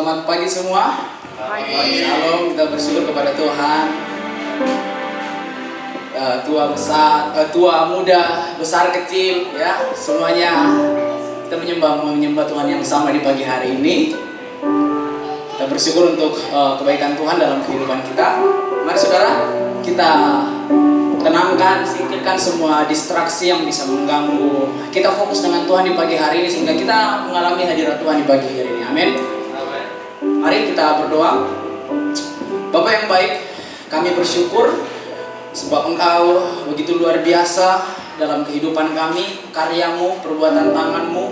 Selamat pagi semua. Pagi. Shalom, kita bersyukur kepada Tuhan. Tua muda, besar kecil, ya semuanya kita menyembah Tuhan yang sama di pagi hari ini. Kita bersyukur untuk kebaikan Tuhan dalam kehidupan kita. Mari saudara, kita tenangkan, singkirkan semua distraksi yang bisa mengganggu. Kita fokus dengan Tuhan di pagi hari ini sehingga kita mengalami hadirat Tuhan di pagi hari ini. Amin. Mari kita berdoa. Bapa yang baik, kami bersyukur sebab Engkau begitu luar biasa dalam kehidupan kami. Karyamu, perbuatan tanganmu,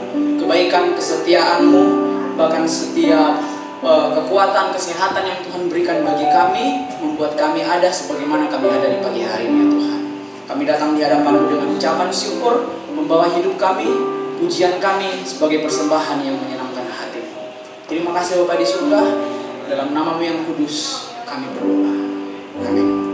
kebaikan, kesetiaanmu, bahkan setiap kekuatan, kesehatan yang Tuhan berikan bagi kami, membuat kami ada sebagaimana kami ada di pagi hari ini, ya Tuhan. Kami datang di hadapan-Mu dengan ucapan syukur, membawa hidup kami, pujian kami sebagai persembahan yang menyenangkan hati-Mu. Terima kasih Bapa di surga, dalam nama-Mu yang kudus kami berdoa. Amin.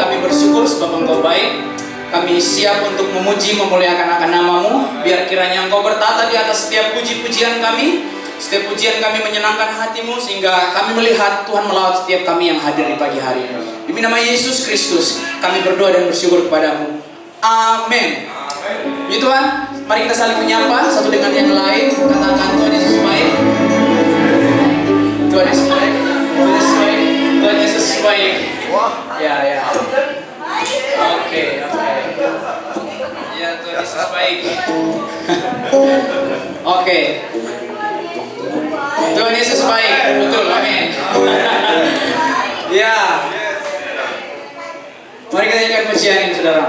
kami bersyukur sebab Engkau baik. Kami siap untuk memuji, memuliakan akan nama-Mu. Biar kiranya Engkau bertata di atas setiap puji-pujian kami. Setiap pujian kami menyenangkan hati-Mu, sehingga kami melihat Tuhan melawat setiap kami yang hadir di pagi hari ini. Demi nama Yesus Kristus kami berdoa dan bersyukur kepada-Mu. Amin. Ya Tuhan, mari kita saling menyapa satu dengan yang lain. Katakan Tuhan Yesus baik. Tuhan Yesus baik. Tuhan Yesus baik. Tuhan Yesus baik. Ya. Oke. Ya, Tuhan Yesus baik. Oke. Tuhan Yesus baik. Betul, amin. Ya. Mari kita nyanyikan pujian ini, saudara.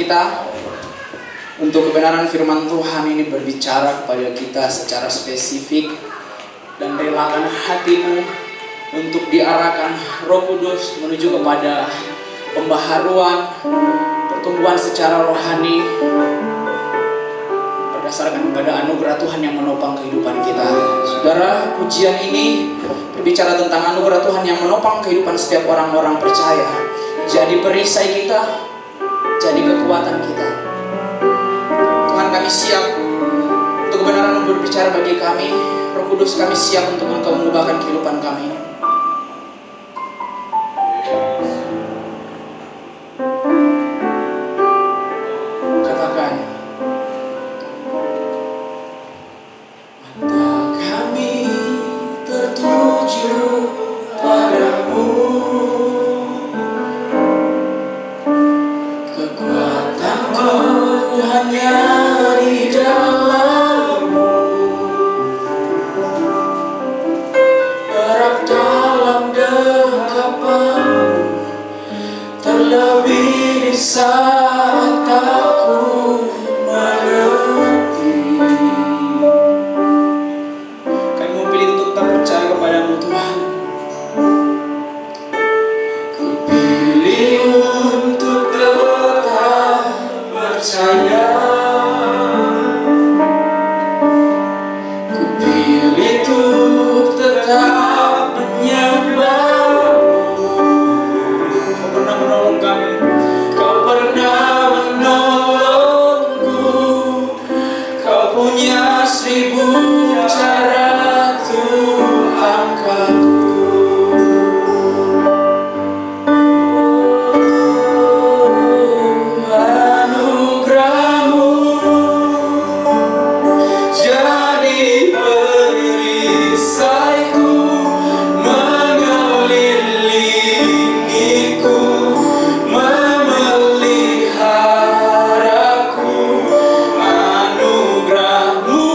kita, untuk kebenaran firman Tuhan ini berbicara kepada kita secara spesifik, dan relakan hatimu untuk diarahkan Roh Kudus menuju kepada pembaharuan, pertumbuhan secara rohani berdasarkan pada anugerah Tuhan yang menopang kehidupan kita. Saudara, pujian ini berbicara tentang anugerah Tuhan yang menopang kehidupan setiap orang-orang percaya. Jadi perisai kita, jadi kekuatan kita. Tuhan, kami siap untuk kebenaran berbicara bagi kami. Roh Kudus, kami siap untuk Engkau mengubahkan kehidupan kami. Katakan, mata kami tertuju padamu, kekuatanku hanya di dalam-Mu, erat dalam dekapan, terlebih di saat aku mengerti. Kami mau pilih untuk tetap percaya kepadamu Tuhan. Ku pilih untuk tetap percaya. Ku pilih untuk tetap menyembah-Mu. Kau pernah menolong kami. Kau pernah menolongku. Kau punya 1000 cara Tuhanku. Anugerah-Mu jadi perisaiku, mengelilingiku, memeliharaku. Anugerah-Mu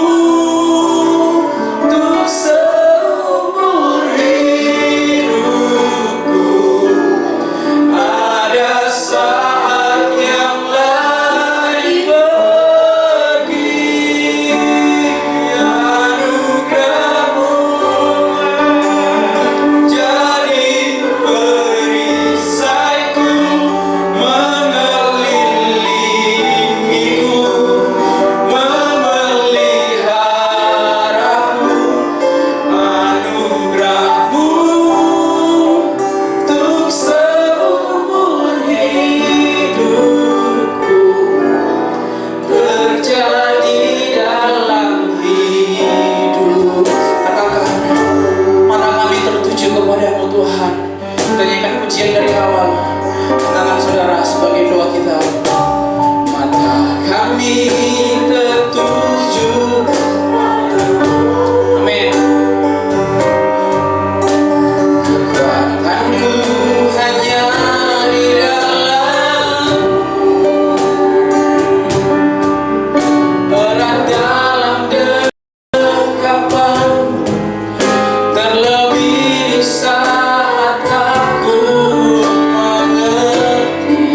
untuk seumur hidupku. Ada saat yang lain pergi. Anugerah-Mu jadi perisaiku, mengelilingiku, memeliharaku. Anugerah-Mu untuk seumur hidupku terjadi dalam hidup. Katakan, mata kami tertuju kepadamu Tuhan. Tanyakan pujian dari awal. Katakan saudara sebagai doa kita. Mata kami tertuju. Amin. Kekuatanku hanya di dalam, erat dalam dekapan, terlebih di saat aku mengerti.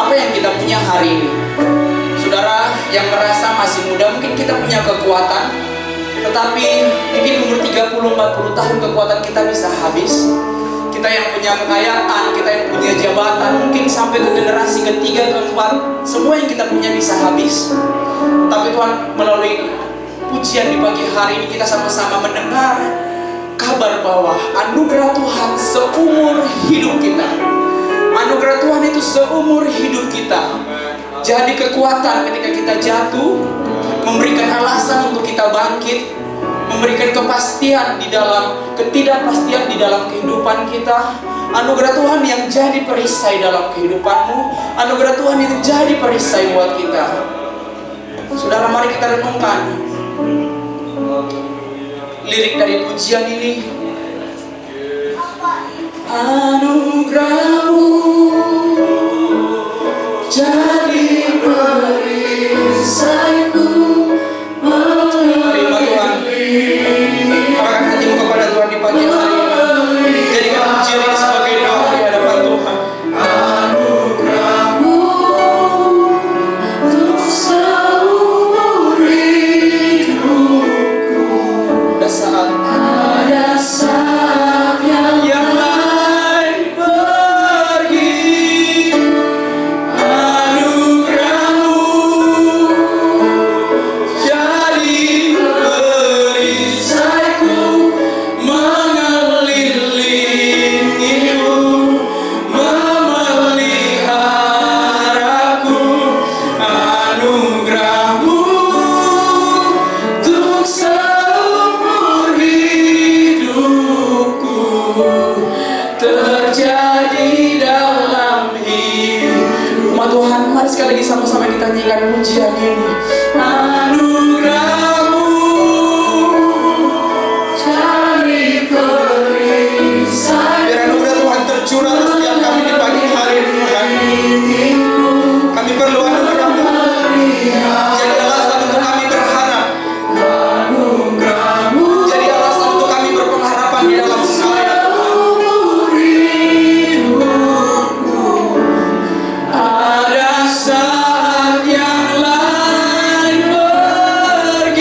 apa yang kita punya hari ini. Saudara yang merasa masih muda, mungkin kita punya kekuatan, tetapi mungkin umur 30-40 tahun kekuatan kita bisa habis. Kita yang punya kekayaan, kita yang punya jabatan, mungkin sampai ke generasi ketiga, keempat, semua yang kita punya bisa habis. Tapi Tuhan, melalui pujian di pagi hari ini kita sama-sama mendengar kabar bahwa anugerah Tuhan seumur hidup kita. Anugerah Tuhan itu seumur hidup kita. Jadi kekuatan ketika kita jatuh, memberikan alasan untuk kita bangkit, memberikan kepastian di dalam ketidakpastian di dalam kehidupan kita. Anugerah Tuhan yang jadi perisai dalam kehidupanmu. Anugerah Tuhan yang jadi perisai buat kita. Saudara, mari kita renungkan lirik dari pujian ini. Anugerahmu jadi perisaiku. Terima Tuhan. Arahkan hatimu kepada Tuhan di pagi hari ini. Jadikan pujian ini sebagai doa di hadapan Tuhan. Anugerahmu untuk seumur hidupku. Ada saat yang lain pergi. Anugerahmu jadi perisaiku, mengelilingiku, memeliharaku. Anugerahmu untuk seumur hidupku terjadi dalam hidup. Umat Tuhan, mari sekali lagi sama-sama kita nyanyikan pujian ini. Anugerahmu jadi perisai. Biar anugerah Tuhan tercurah di setiap kami di pagi hari ini, Tuhan. Kami perlu anugerah-Mu. Jadi alasan untuk kami berharap. Jadi alasan untuk kami berpengharapan di dalam Engkau, ya Tuhan. Ada saat yang lain pergi.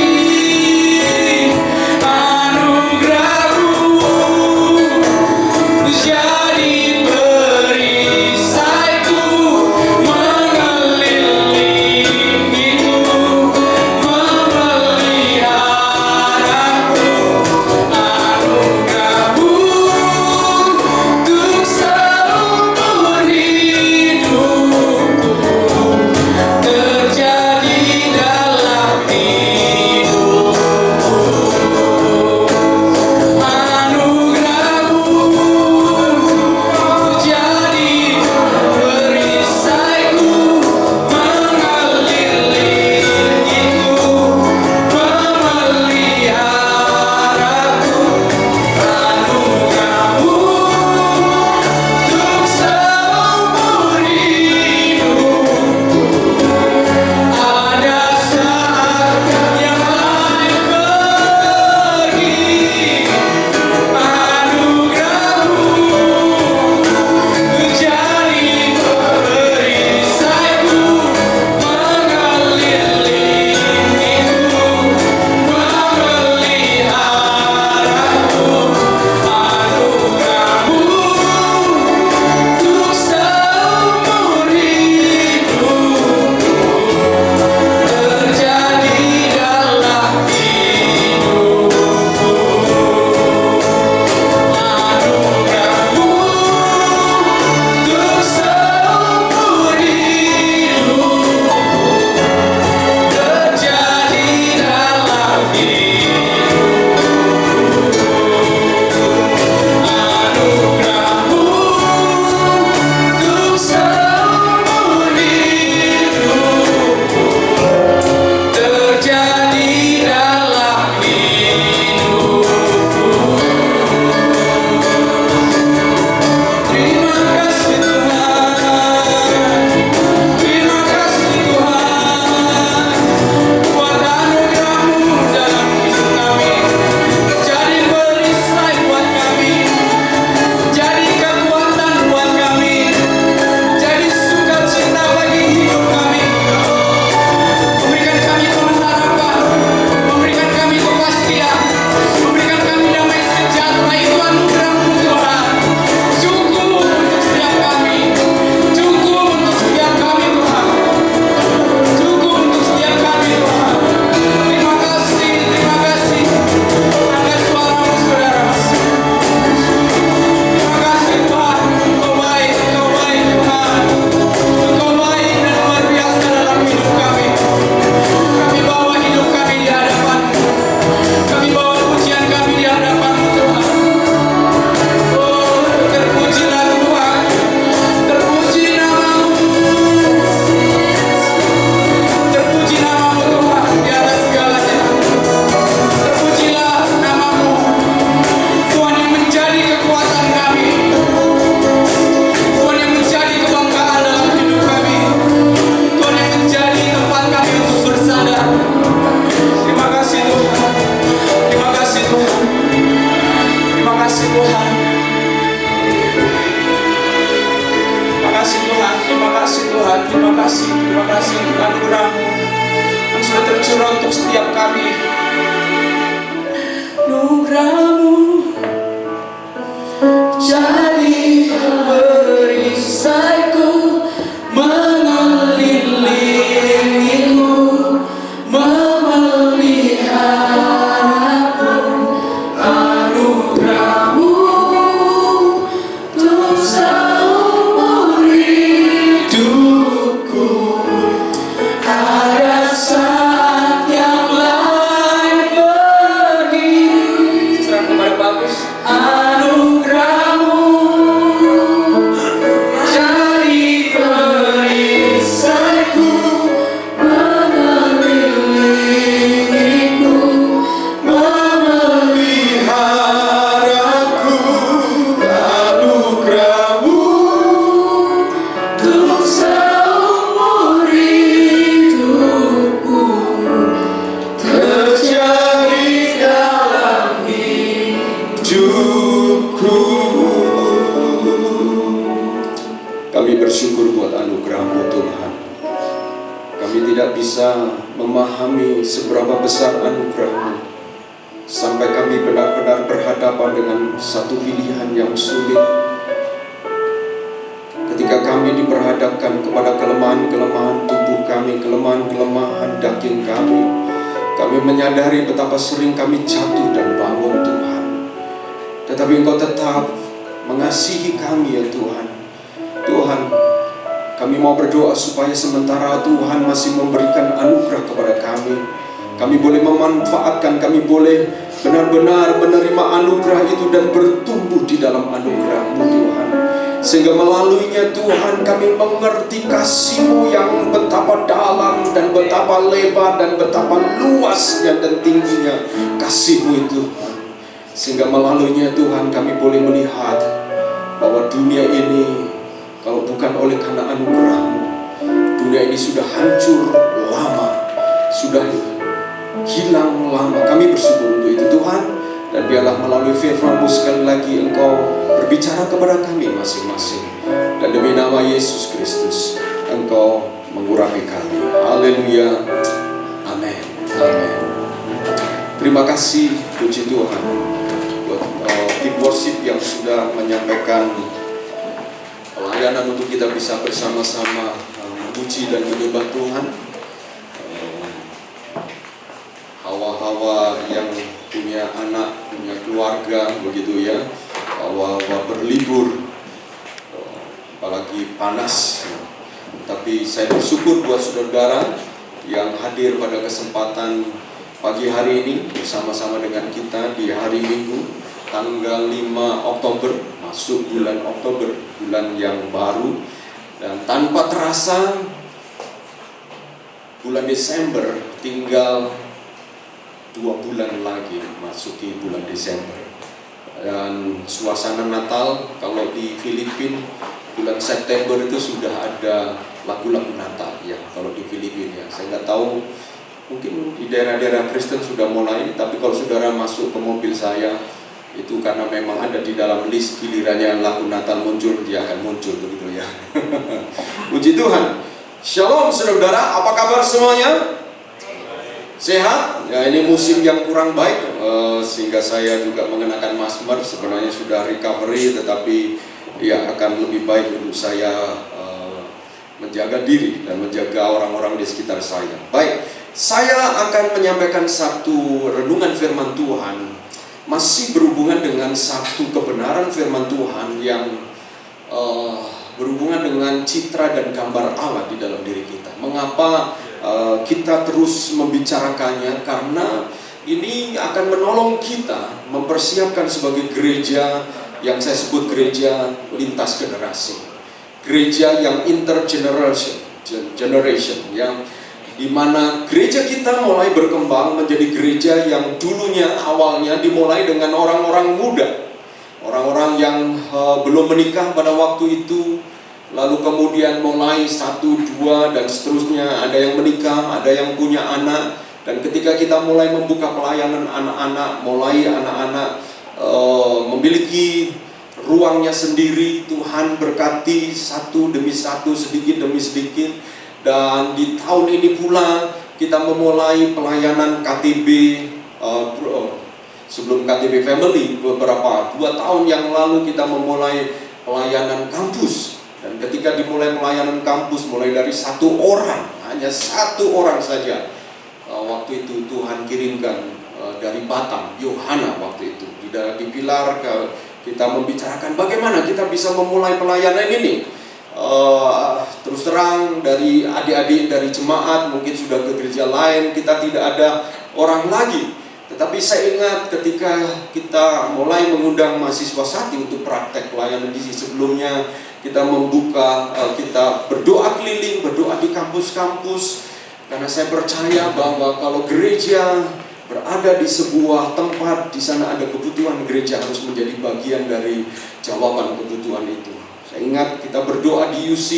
bisa memahami seberapa besar anugerah-Mu, sampai kami benar-benar berhadapan dengan satu pilihan yang sulit. Ketika kami diperhadapkan kepada kelemahan-kelemahan tubuh kami, kelemahan-kelemahan daging kami menyadari betapa sering kami jatuh dan bangun Tuhan. Tetapi Engkau tetap mengasihi kami ya Tuhan. Tuhan, kami mau berdoa supaya sementara Tuhan masih memberikan anugerah kepada kami boleh memanfaatkan, kami boleh benar-benar menerima anugerah itu dan bertumbuh di dalam anugerah-Mu Tuhan. Sehingga melaluinya Tuhan kami mengerti kasih-Mu yang betapa dalam dan betapa lebar dan betapa luasnya dan tingginya kasih-Mu itu. Sehingga melaluinya Tuhan kami boleh melihat bahwa dunia ini kalau bukan oleh karena anugerah-Mu, dunia ini sudah hancur lama, sudah hilang lama. Kami bersyukur untuk itu Tuhan. Dan biarlah melalui firman-Mu sekali lagi Engkau berbicara kepada kami masing-masing. Dan demi nama Yesus Kristus Engkau mengurapi kami. Haleluya. Amin. Amin. Terima kasih, puji Tuhan buat tim worship yang sudah menyampaikan pelayanan untuk kita bisa bersama-sama memuji dan menyembah Tuhan. Hawa-hawa yang punya anak, punya keluarga, begitu ya, hawa-hawa berlibur, apalagi panas. Tapi saya bersyukur buat saudara yang hadir pada kesempatan pagi hari ini bersama-sama dengan kita di hari Minggu, tanggal 5 Oktober, masuk bulan Oktober, bulan yang baru. Dan tanpa terasa, bulan Desember tinggal 2 bulan lagi masuki bulan Desember. Dan suasana Natal kalau di Filipina bulan September itu sudah ada lagu-lagu Natal ya kalau di Filipina ya. Saya nggak tahu, mungkin di daerah-daerah Kristen sudah mulai, tapi kalau saudara masuk ke mobil saya itu karena memang ada di dalam list, gilirannya lagu Natal muncul dia akan muncul begitu ya. Puji Tuhan. Shalom saudara, apa kabar semuanya? Sehat? Ya, ini musim yang kurang baik, sehingga saya juga mengenakan masker. Sebenarnya sudah recovery, tetapi ya akan lebih baik untuk saya menjaga diri dan menjaga orang-orang di sekitar saya. Baik, saya akan menyampaikan satu renungan firman Tuhan, masih berhubungan dengan satu kebenaran firman Tuhan yang berhubungan dengan citra dan gambar Allah di dalam diri kita. Mengapa kita terus membicarakannya? Karena ini akan menolong kita mempersiapkan sebagai gereja yang saya sebut gereja lintas generasi, gereja yang intergeneration, yang dimana gereja kita mulai berkembang menjadi gereja yang dulunya awalnya dimulai dengan orang-orang muda, orang-orang yang belum menikah pada waktu itu. Lalu kemudian mulai 1, 2 dan seterusnya, ada yang menikah, ada yang punya anak. Dan ketika kita mulai membuka pelayanan anak-anak, mulai anak-anak memiliki ruangnya sendiri, Tuhan berkati satu demi satu, sedikit demi sedikit. Dan di tahun ini pula kita memulai pelayanan KTB, sebelum KTB Family beberapa 2 tahun yang lalu kita memulai pelayanan kampus. Dan ketika dimulai pelayanan kampus, mulai dari 1 orang, hanya 1 orang saja. Waktu itu Tuhan kirimkan dari Batam, Yohana waktu itu. Di Pilar kita membicarakan bagaimana kita bisa memulai pelayanan ini. Terus terang dari adik-adik dari jemaat mungkin sudah ke gereja lain, kita tidak ada orang lagi. Tetapi saya ingat ketika kita mulai mengundang mahasiswa Sati untuk praktek pelayanan di sini sebelumnya, kita membuka, kita berdoa keliling, berdoa di kampus-kampus. Karena saya percaya bahwa kalau gereja berada di sebuah tempat, di sana ada kebutuhan, gereja harus menjadi bagian dari jawaban kebutuhan itu. Saya ingat kita berdoa di UC,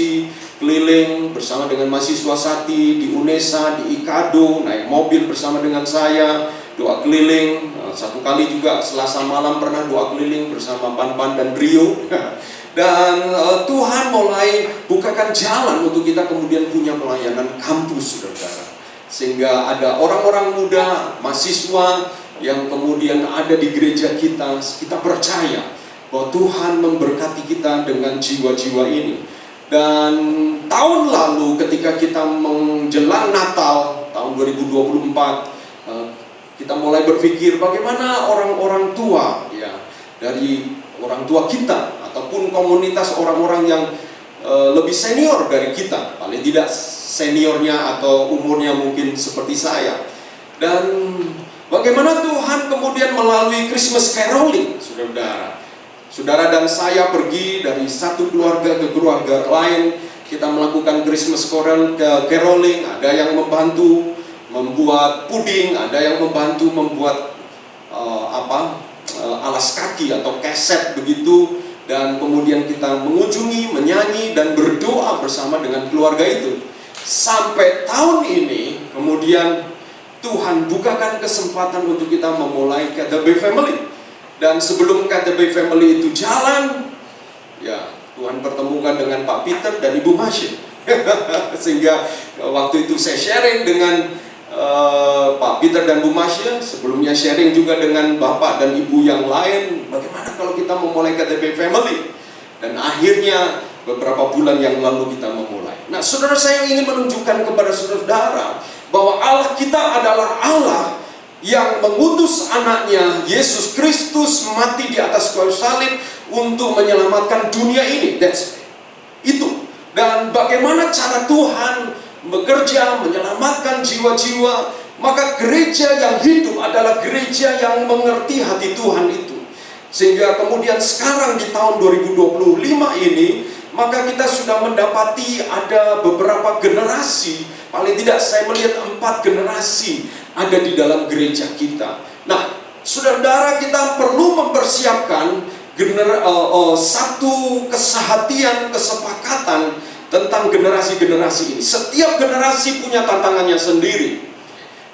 keliling bersama dengan mahasiswa Sati, di UNESA, di IKADO, naik mobil bersama dengan saya, doa keliling. Satu kali juga Selasa malam pernah doa keliling bersama Pan dan Rio. Dan Tuhan mulai bukakan jalan untuk kita kemudian punya pelayanan kampus, saudara. Sehingga ada orang-orang muda, mahasiswa yang kemudian ada di gereja kita. Kita percaya bahwa Tuhan memberkati kita dengan jiwa-jiwa ini. Dan tahun lalu ketika kita menjelang Natal tahun 2024, kita mulai berpikir bagaimana orang-orang tua ya, dari orang tua kita ataupun komunitas orang-orang yang lebih senior dari kita, paling tidak seniornya atau umurnya mungkin seperti saya. Dan bagaimana Tuhan kemudian melalui Christmas caroling, saudara. Saudara dan saya pergi dari satu keluarga ke keluarga lain. Kita melakukan Christmas caroling. Ada yang membantu membuat puding, ada yang membantu membuat alas kaki atau keset begitu. Dan kemudian kita mengunjungi, menyanyi dan berdoa bersama dengan keluarga itu. Sampai tahun ini kemudian Tuhan bukakan kesempatan untuk kita memulai KTB Family. Dan sebelum KTB Family itu jalan, ya Tuhan pertemukan dengan Pak Peter dan Ibu Masya. Sehingga waktu itu saya sharing dengan Pak Peter dan Bu Masya, sebelumnya sharing juga dengan Bapak dan Ibu yang lain, bagaimana kalau kita memulai KTB Family. Dan akhirnya beberapa bulan yang lalu kita memulai. Nah, saudara, saya ingin menunjukkan kepada saudara bahwa Allah kita adalah Allah yang mengutus anaknya Yesus Kristus mati di atas kayu salib untuk menyelamatkan dunia ini. That's itu. Dan bagaimana cara Tuhan bekerja menyelamatkan jiwa-jiwa, maka gereja yang hidup adalah gereja yang mengerti hati Tuhan itu. Sehingga kemudian sekarang di tahun 2025 ini, maka kita sudah mendapati ada beberapa generasi, paling tidak saya melihat 4 generasi ada di dalam gereja kita. Nah, saudara, kita perlu mempersiapkan satu kesehatian, kesepakatan tentang generasi-generasi ini. Setiap generasi punya tantangannya sendiri,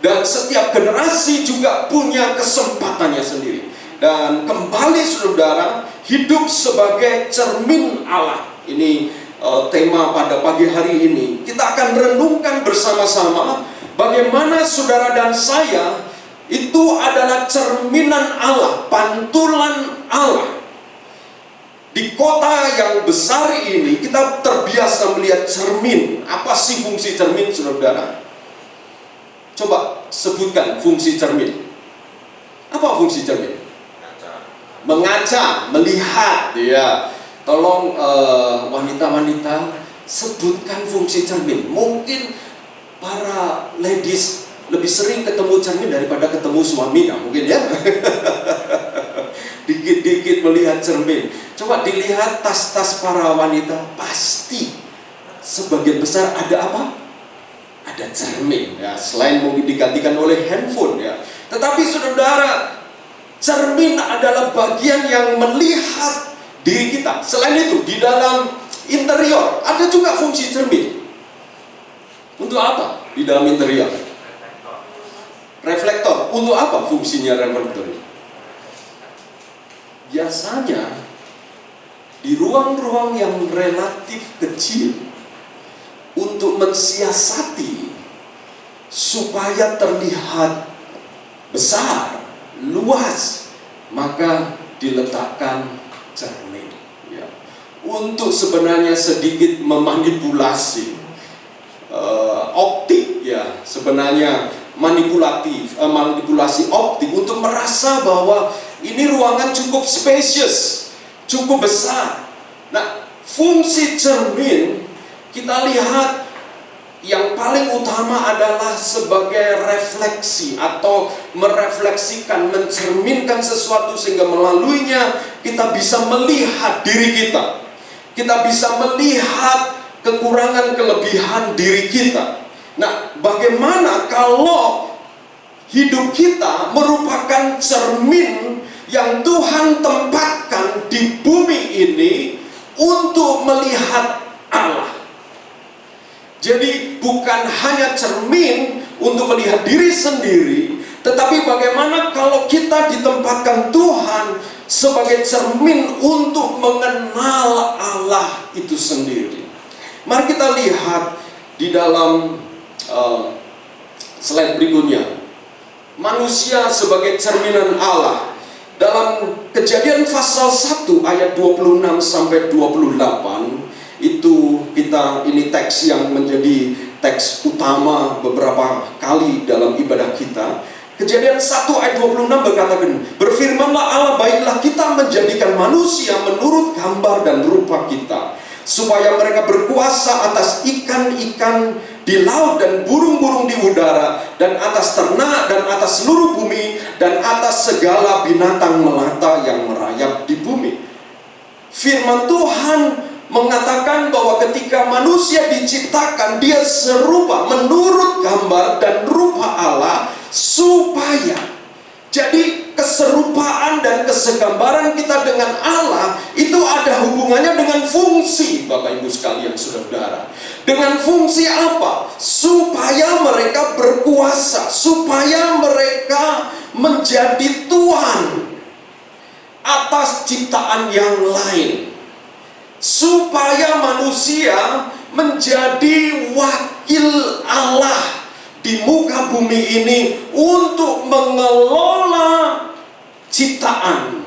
dan setiap generasi juga punya kesempatannya sendiri. Dan kembali saudara, hidup sebagai cermin Allah. Ini tema pada pagi hari ini. Kita akan renungkan bersama-sama bagaimana saudara dan saya itu adalah cerminan Allah, pantulan Allah. Di kota yang besar ini kita terbiasa melihat cermin. Apa sih fungsi cermin, saudara? Coba sebutkan fungsi cermin. Apa fungsi cermin? Mengaca, melihat, ya. Tolong wanita-wanita sebutkan fungsi cermin. Mungkin para ladies lebih sering ketemu cermin daripada ketemu suaminya, mungkin ya. Dikit-dikit melihat cermin. Coba dilihat tas-tas para wanita, pasti sebagian besar ada apa? Ada cermin, ya. Selain mungkin digantikan oleh handphone, ya. Tetapi saudara, cermin adalah bagian yang melihat diri kita. Selain itu, di dalam interior ada juga fungsi cermin. Untuk apa di dalam interior? Reflektor. Untuk apa fungsinya reflektor? Biasanya di ruang-ruang yang relatif kecil, untuk mensiasati supaya terlihat besar, luas, maka diletakkan cermin, ya. Untuk sebenarnya sedikit memanipulasi optik, ya. Sebenarnya manipulasi optik untuk merasa bahwa ini ruangan cukup spacious, cukup besar. Nah, fungsi cermin kita lihat yang paling utama adalah sebagai refleksi atau merefleksikan, mencerminkan sesuatu sehingga melaluinya kita bisa melihat diri kita. Kita bisa melihat kekurangan kelebihan diri kita. Nah, bagaimana kalau hidup kita merupakan cermin yang Tuhan tempatkan di bumi ini untuk melihat Allah? Jadi bukan hanya cermin untuk melihat diri sendiri, Tetapi bagaimana kalau kita ditempatkan Tuhan sebagai cermin untuk mengenal Allah itu sendiri? Mari kita lihat di dalam slide berikutnya. Manusia sebagai cerminan Allah. Dalam Kejadian pasal 1 ayat 26 sampai 28, itu ini teks yang menjadi teks utama beberapa kali dalam ibadah kita. Kejadian 1 ayat 26 berkatakan, berfirmanlah Allah, baiklah kita menjadikan manusia menurut gambar dan rupa kita, supaya mereka berkuasa atas ikan-ikan di laut dan burung-burung di udara, dan atas ternak dan atas seluruh bumi, dan atas segala binatang melata yang merayap di bumi. Firman Tuhan mengatakan bahwa ketika manusia diciptakan, dia serupa menurut gambar dan rupa Allah, supaya jadi keserupaan dan kesegambaran kita dengan Allah itu ada hubungannya dengan fungsi, Bapak Ibu sekalian, saudara. Dengan fungsi apa? Supaya mereka berkuasa, supaya mereka menjadi Tuhan atas ciptaan yang lain, supaya manusia menjadi wakil Allah di muka bumi ini untuk mengelola ciptaan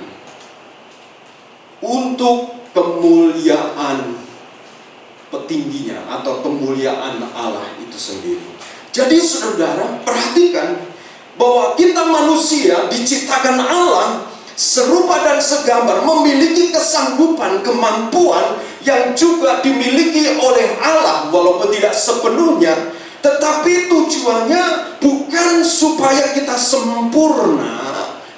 untuk kemuliaan petingginya atau kemuliaan Allah itu sendiri. Jadi saudara, perhatikan bahwa kita manusia diciptakan Allah serupa dan segambar, memiliki kesanggupan, kemampuan yang juga dimiliki oleh Allah, walaupun tidak sepenuhnya. Tetapi tujuannya bukan supaya kita sempurna,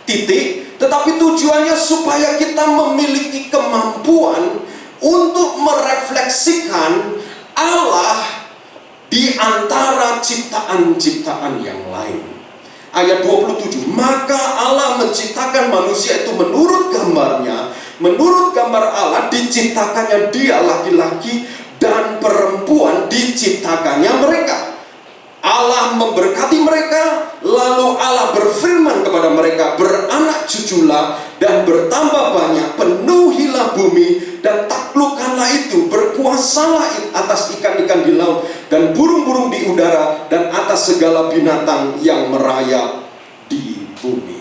titik. Tetapi tujuannya supaya kita memiliki kemampuan untuk merefleksikan Allah di antara ciptaan-ciptaan yang lain. Ayat 27, maka Allah menciptakan manusia itu menurut gambarnya. Menurut gambar Allah diciptakannya dia, laki-laki dan perempuan diciptakannya mereka. Allah memberkati mereka, lalu Allah berfirman kepada mereka, beranak cuculah dan bertambah banyak, penuhilah bumi dan taklukkanlah itu, berkuasalah atas ikan-ikan di laut dan burung-burung di udara dan atas segala binatang yang merayap di bumi.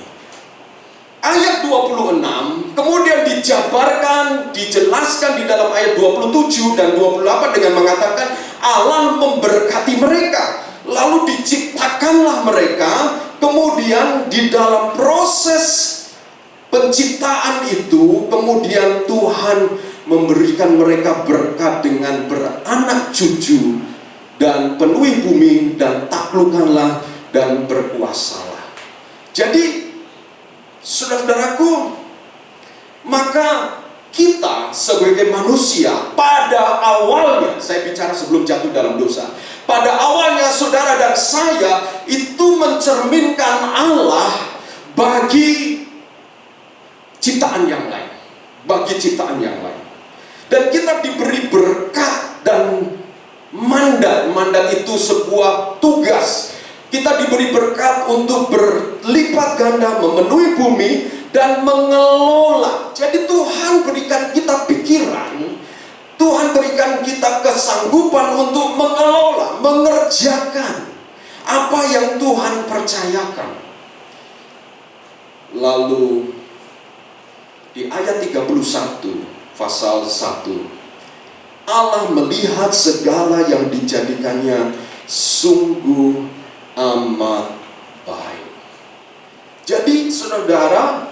Ayat 26 kemudian dijabarkan, dijelaskan di dalam ayat 27 dan 28 dengan mengatakan Allah memberkati mereka. Lalu diciptakanlah mereka. Kemudian di dalam proses penciptaan itu, kemudian Tuhan memberikan mereka berkat dengan beranak cucu dan penuhi bumi dan taklukkanlah dan berkuasalah. Jadi saudaraku, maka kita sebagai manusia pada awalnya, saya bicara sebelum jatuh dalam dosa, pada awalnya saudara dan saya itu mencerminkan Allah bagi ciptaan yang lain, bagi ciptaan yang lain. Dan kita diberi berkat dan mandat itu sebuah tugas. Kita diberi berkat untuk berlipat ganda, memenuhi bumi dan mengelola. Jadi Tuhan berikan kita pikiran, Tuhan berikan kita kesanggupan untuk mengelola, mengerjakan apa yang Tuhan percayakan. Lalu di ayat 31 pasal 1, Allah melihat segala yang dijadikannya sungguh amat baik. Jadi saudara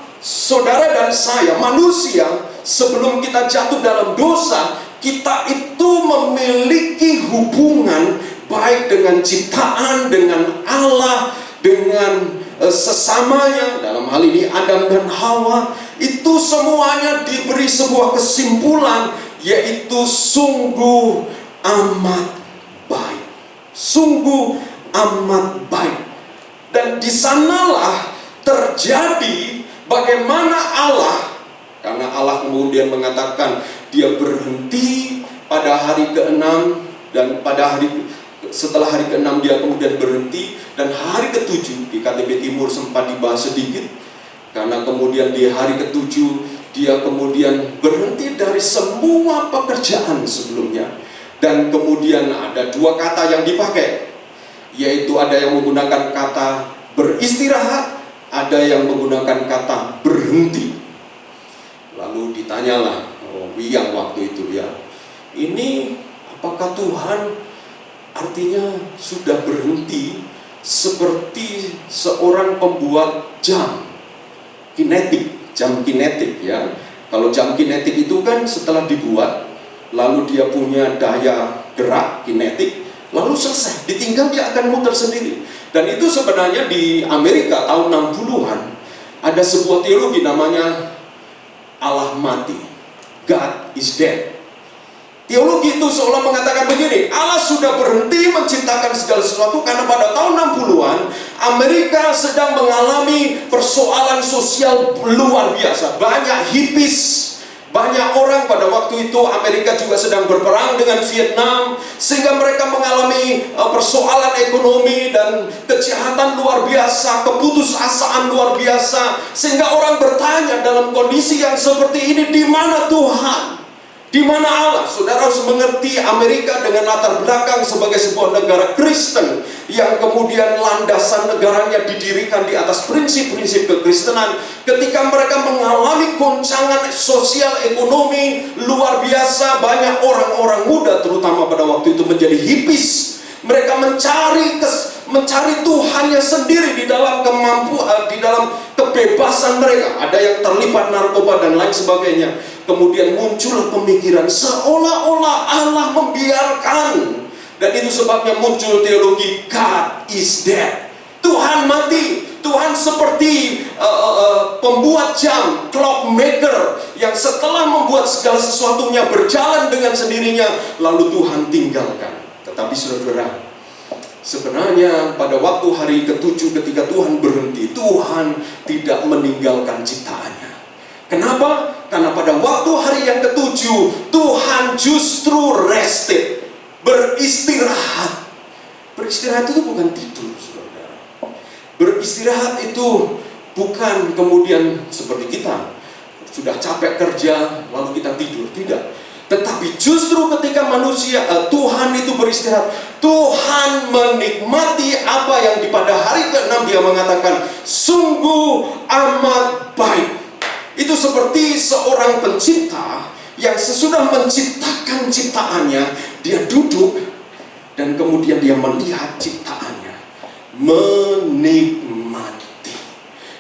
dan saya, manusia, sebelum kita jatuh dalam dosa, kita itu memiliki hubungan baik dengan ciptaan, dengan Allah, dengan sesamanya. Dalam hal ini Adam dan Hawa, itu semuanya diberi sebuah kesimpulan, yaitu sungguh amat baik. Sungguh amat baik. Dan di sanalah terjadi bagaimana Allah, karena Allah kemudian mengatakan dia berhenti pada hari ke-6 dan pada hari setelah hari ke-6 dia kemudian berhenti, dan hari ke-7 di KTB Timur sempat dibahas sedikit, karena kemudian di hari ke-7 dia kemudian berhenti dari semua pekerjaan sebelumnya. Dan kemudian ada dua kata yang dipakai, yaitu ada yang menggunakan kata beristirahat, ada yang menggunakan kata berhenti. Lalu ditanyalah Wiyang waktu itu, ya, ini apakah Tuhan artinya sudah berhenti seperti seorang pembuat jam kinetik, ya. Kalau jam kinetik itu kan setelah dibuat, lalu dia punya daya gerak kinetik, lalu selesai, ditinggal dia akan muter sendiri. Dan itu sebenarnya di Amerika tahun 60-an ada sebuah teologi namanya Allah mati, God is dead. Teologi itu seolah mengatakan begini, Allah sudah berhenti menciptakan segala sesuatu karena pada tahun 60-an Amerika sedang mengalami persoalan sosial luar biasa. Banyak hippies, banyak orang pada waktu itu. Amerika juga sedang berperang dengan Vietnam, sehingga mereka mengalami persoalan ekonomi dan kejahatan luar biasa, keputusasaan luar biasa, sehingga orang bertanya dalam kondisi yang seperti ini, di mana Tuhan? Di mana Allah? Saudara harus mengerti, Amerika dengan latar belakang sebagai sebuah negara Kristen yang kemudian landasan negaranya didirikan di atas prinsip-prinsip kekristenan. Ketika mereka mengalami goncangan sosial ekonomi luar biasa, banyak orang-orang muda terutama pada waktu itu menjadi hippies. Mereka mencari Tuhannya sendiri di dalam di dalam kebebasan mereka. Ada yang terlibat narkoba dan lain sebagainya. Kemudian muncul pemikiran seolah-olah Allah membiarkan, dan itu sebabnya muncul teologi God is dead. Tuhan mati. Tuhan seperti pembuat jam, clockmaker, yang setelah membuat segala sesuatunya berjalan dengan sendirinya, lalu Tuhan tinggalkan. Tetapi saudara, sebenarnya pada waktu hari ke-7 ketika Tuhan berhenti, Tuhan tidak meninggalkan ciptaannya. Kenapa? Karena pada waktu hari yang ke-7 Tuhan justru rested, beristirahat. Beristirahat itu bukan tidur, saudara. Beristirahat itu bukan kemudian seperti kita sudah capek kerja lalu kita tidur, tidak. Tetapi justru ketika Tuhan itu beristirahat, Tuhan menikmati apa yang pada hari ke-6 dia mengatakan sungguh amat baik. Itu seperti seorang pencipta yang sesudah menciptakan ciptaannya, dia duduk dan kemudian dia melihat ciptaannya, menikmati.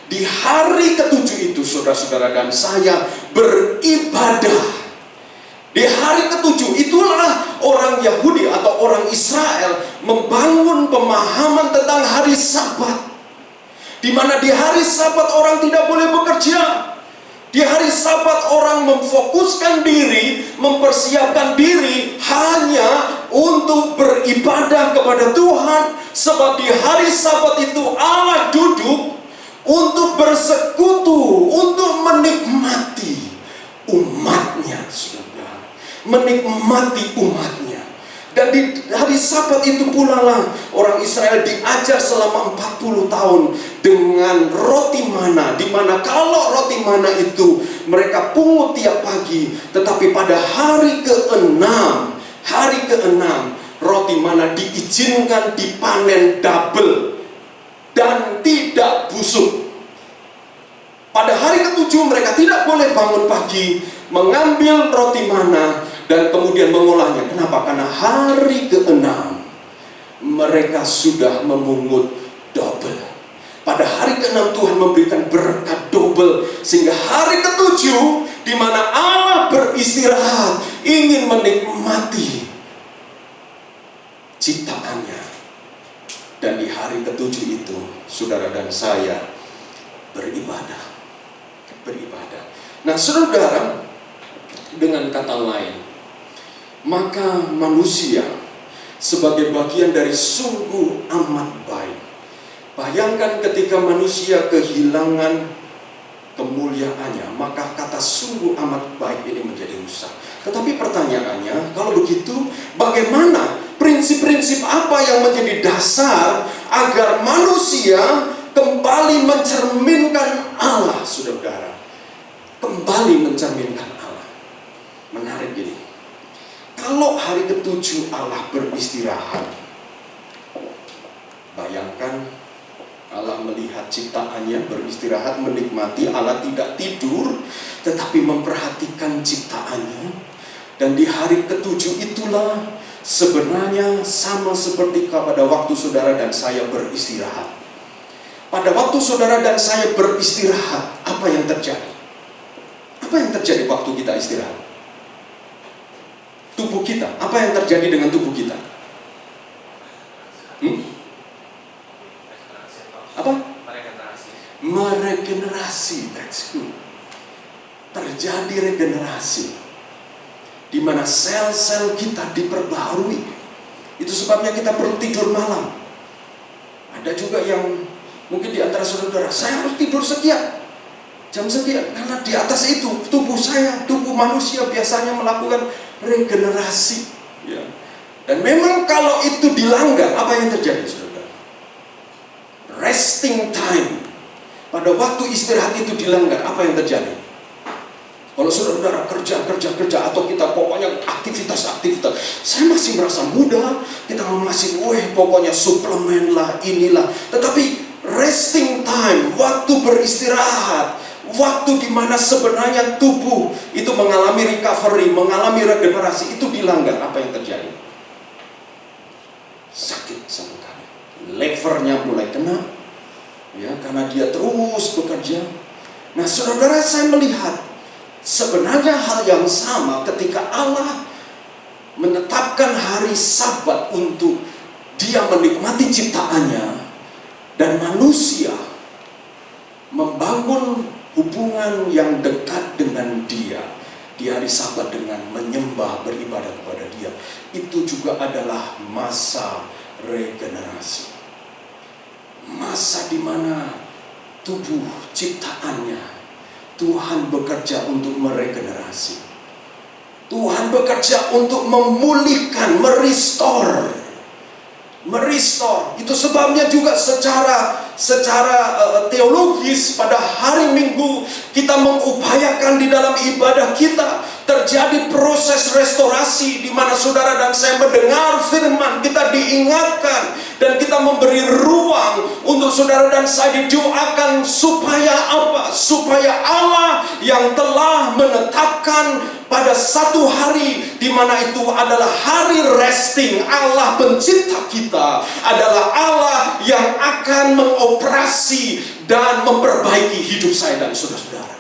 Di hari ke-7 itu saudara-saudara dan saya beribadah. Di hari ke-7 itulah orang Yahudi atau orang Israel membangun pemahaman tentang hari Sabat, di mana di hari Sabat orang tidak boleh bekerja. Di hari Sabat orang memfokuskan diri, mempersiapkan diri hanya untuk beribadah kepada Tuhan. Sebab di hari Sabat itu Allah duduk untuk bersekutu, untuk menikmati umatnya, saudara. Menikmati umatnya. Dan di hari Sabat itu pula lah orang Israel diajar selama 40 tahun dengan roti mana, di mana kalau roti mana itu mereka pungut tiap pagi, tetapi pada hari ke-6 roti mana diizinkan dipanen double dan tidak busuk. Pada hari ke-7 mereka tidak boleh bangun pagi mengambil roti mana dan kemudian mengolahnya. Kenapa? Karena hari ke-6 mereka sudah memungut double. Pada hari ke-6 Tuhan memberikan berkat double, sehingga hari ke-7 di mana Allah beristirahat, ingin menikmati ciptaannya. Dan di hari ke-7 itu saudara dan saya beribadah. Nah saudara, dengan kata lain, maka manusia sebagai bagian dari sungguh amat baik. Bayangkan ketika manusia kehilangan kemuliaannya, maka kata sungguh amat baik ini menjadi rusak. Tetapi pertanyaannya, kalau begitu bagaimana prinsip prinsip-prinsip apa yang menjadi dasar agar manusia kembali mencerminkan Allah, saudara-saudara. Kembali mencerminkan Allah. Menarik ini. Kalau hari ke-7 Allah beristirahat, bayangkan Allah melihat ciptaannya beristirahat, menikmati. Allah tidak tidur, tetapi memperhatikan ciptaannya. Dan di hari ke-7 itulah sebenarnya sama seperti pada waktu saudara dan saya beristirahat. Pada waktu saudara dan saya beristirahat, apa yang terjadi? Apa yang terjadi waktu kita istirahat? Tubuh kita, apa yang terjadi dengan tubuh kita? Apa? Meregenerasi. That's good. Terjadi regenerasi, di mana sel-sel kita diperbarui. Itu sebabnya kita perlu tidur malam. Ada juga yang mungkin di antara saudara, saya harus tidur sekian, jam sekian, karena di atas itu tubuh saya, tubuh manusia biasanya melakukan regenerasi. Ya. Dan memang kalau itu dilanggar, apa yang terjadi, saudara? Resting time. Pada waktu istirahat itu dilanggar, apa yang terjadi? Kalau saudara kerja atau kita pokoknya aktivitas, saya masih merasa muda, kita masih pokoknya suplemen lah, inilah. Tetapi resting time, waktu beristirahat, waktu di mana sebenarnya tubuh itu mengalami recovery, mengalami regenerasi, itu dilanggar, apa yang terjadi? Sakit sama kami. Levernya mulai kena, ya, karena dia terus bekerja. Nah, saudara, saya melihat sebenarnya hal yang sama ketika Allah menetapkan hari Sabat untuk dia menikmati ciptaannya, dan manusia membangun hubungan yang dekat dengan dia di hari Sabat dengan menyembah, beribadah kepada dia. Itu juga adalah masa regenerasi. Masa di mana tubuh ciptaannya Tuhan bekerja untuk meregenerasi. Tuhan bekerja untuk memulihkan, merestore. Itu sebabnya juga secara teologis pada hari Minggu kita mengupayakan di dalam ibadah kita terjadi proses restorasi, di mana saudara dan saya mendengar firman, kita diingatkan dan kita memberi ruang untuk saudara dan saya didoakan supaya apa? Supaya Allah yang telah menetapkan pada satu hari di mana itu adalah hari resting, Allah pencipta kita adalah Allah yang akan mengoperasi dan memperbaiki hidup saya dan saudara-saudara.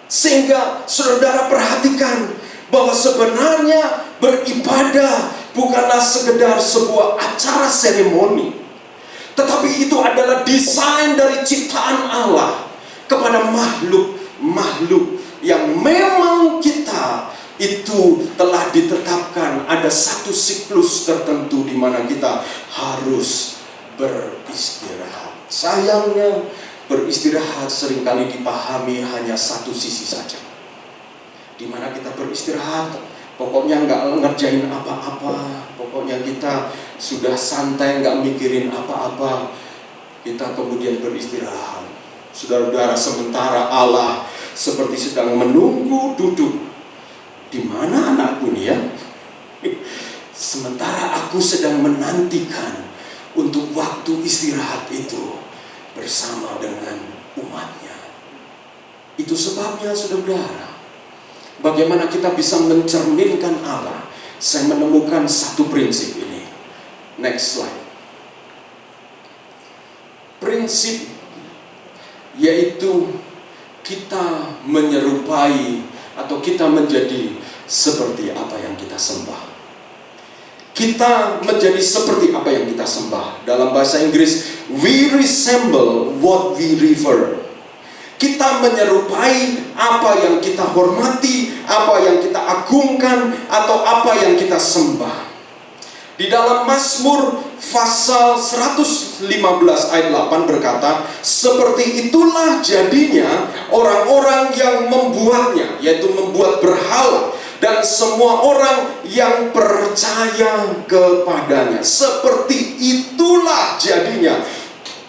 Sehingga saudara perhatikan bahwa sebenarnya beribadah bukanlah sekedar sebuah acara seremoni, tetapi itu adalah desain dari ciptaan Allah kepada makhluk yang memang kita itu telah ditetapkan ada satu siklus tertentu di mana kita harus beristirahat. Sayangnya beristirahat seringkali dipahami hanya satu sisi saja, di mana kita beristirahat pokoknya nggak ngerjain apa-apa, pokoknya kita sudah santai nggak mikirin apa-apa, kita kemudian beristirahat. Saudara-saudara, sementara Allah seperti sedang menunggu duduk. Di mana anakku nih ya? Sementara aku sedang menantikan untuk waktu istirahat itu bersama dengan umatnya. Itu sebabnya saudara, bagaimana kita bisa mencerminkan Allah. Saya menemukan satu prinsip ini. Next slide. Prinsip yaitu kita menyerupai atau kita menjadi seperti apa yang kita sembah. Kita menjadi seperti apa yang kita sembah. Dalam bahasa Inggris, we resemble what we revere. Kita menyerupai apa yang kita hormati, apa yang kita agungkan, atau apa yang kita sembah. Di dalam Mazmur pasal 115 ayat 8 berkata, seperti itulah jadinya orang-orang yang membuatnya, yaitu membuat berhala dan semua orang yang percaya kepadanya. Seperti itulah jadinya.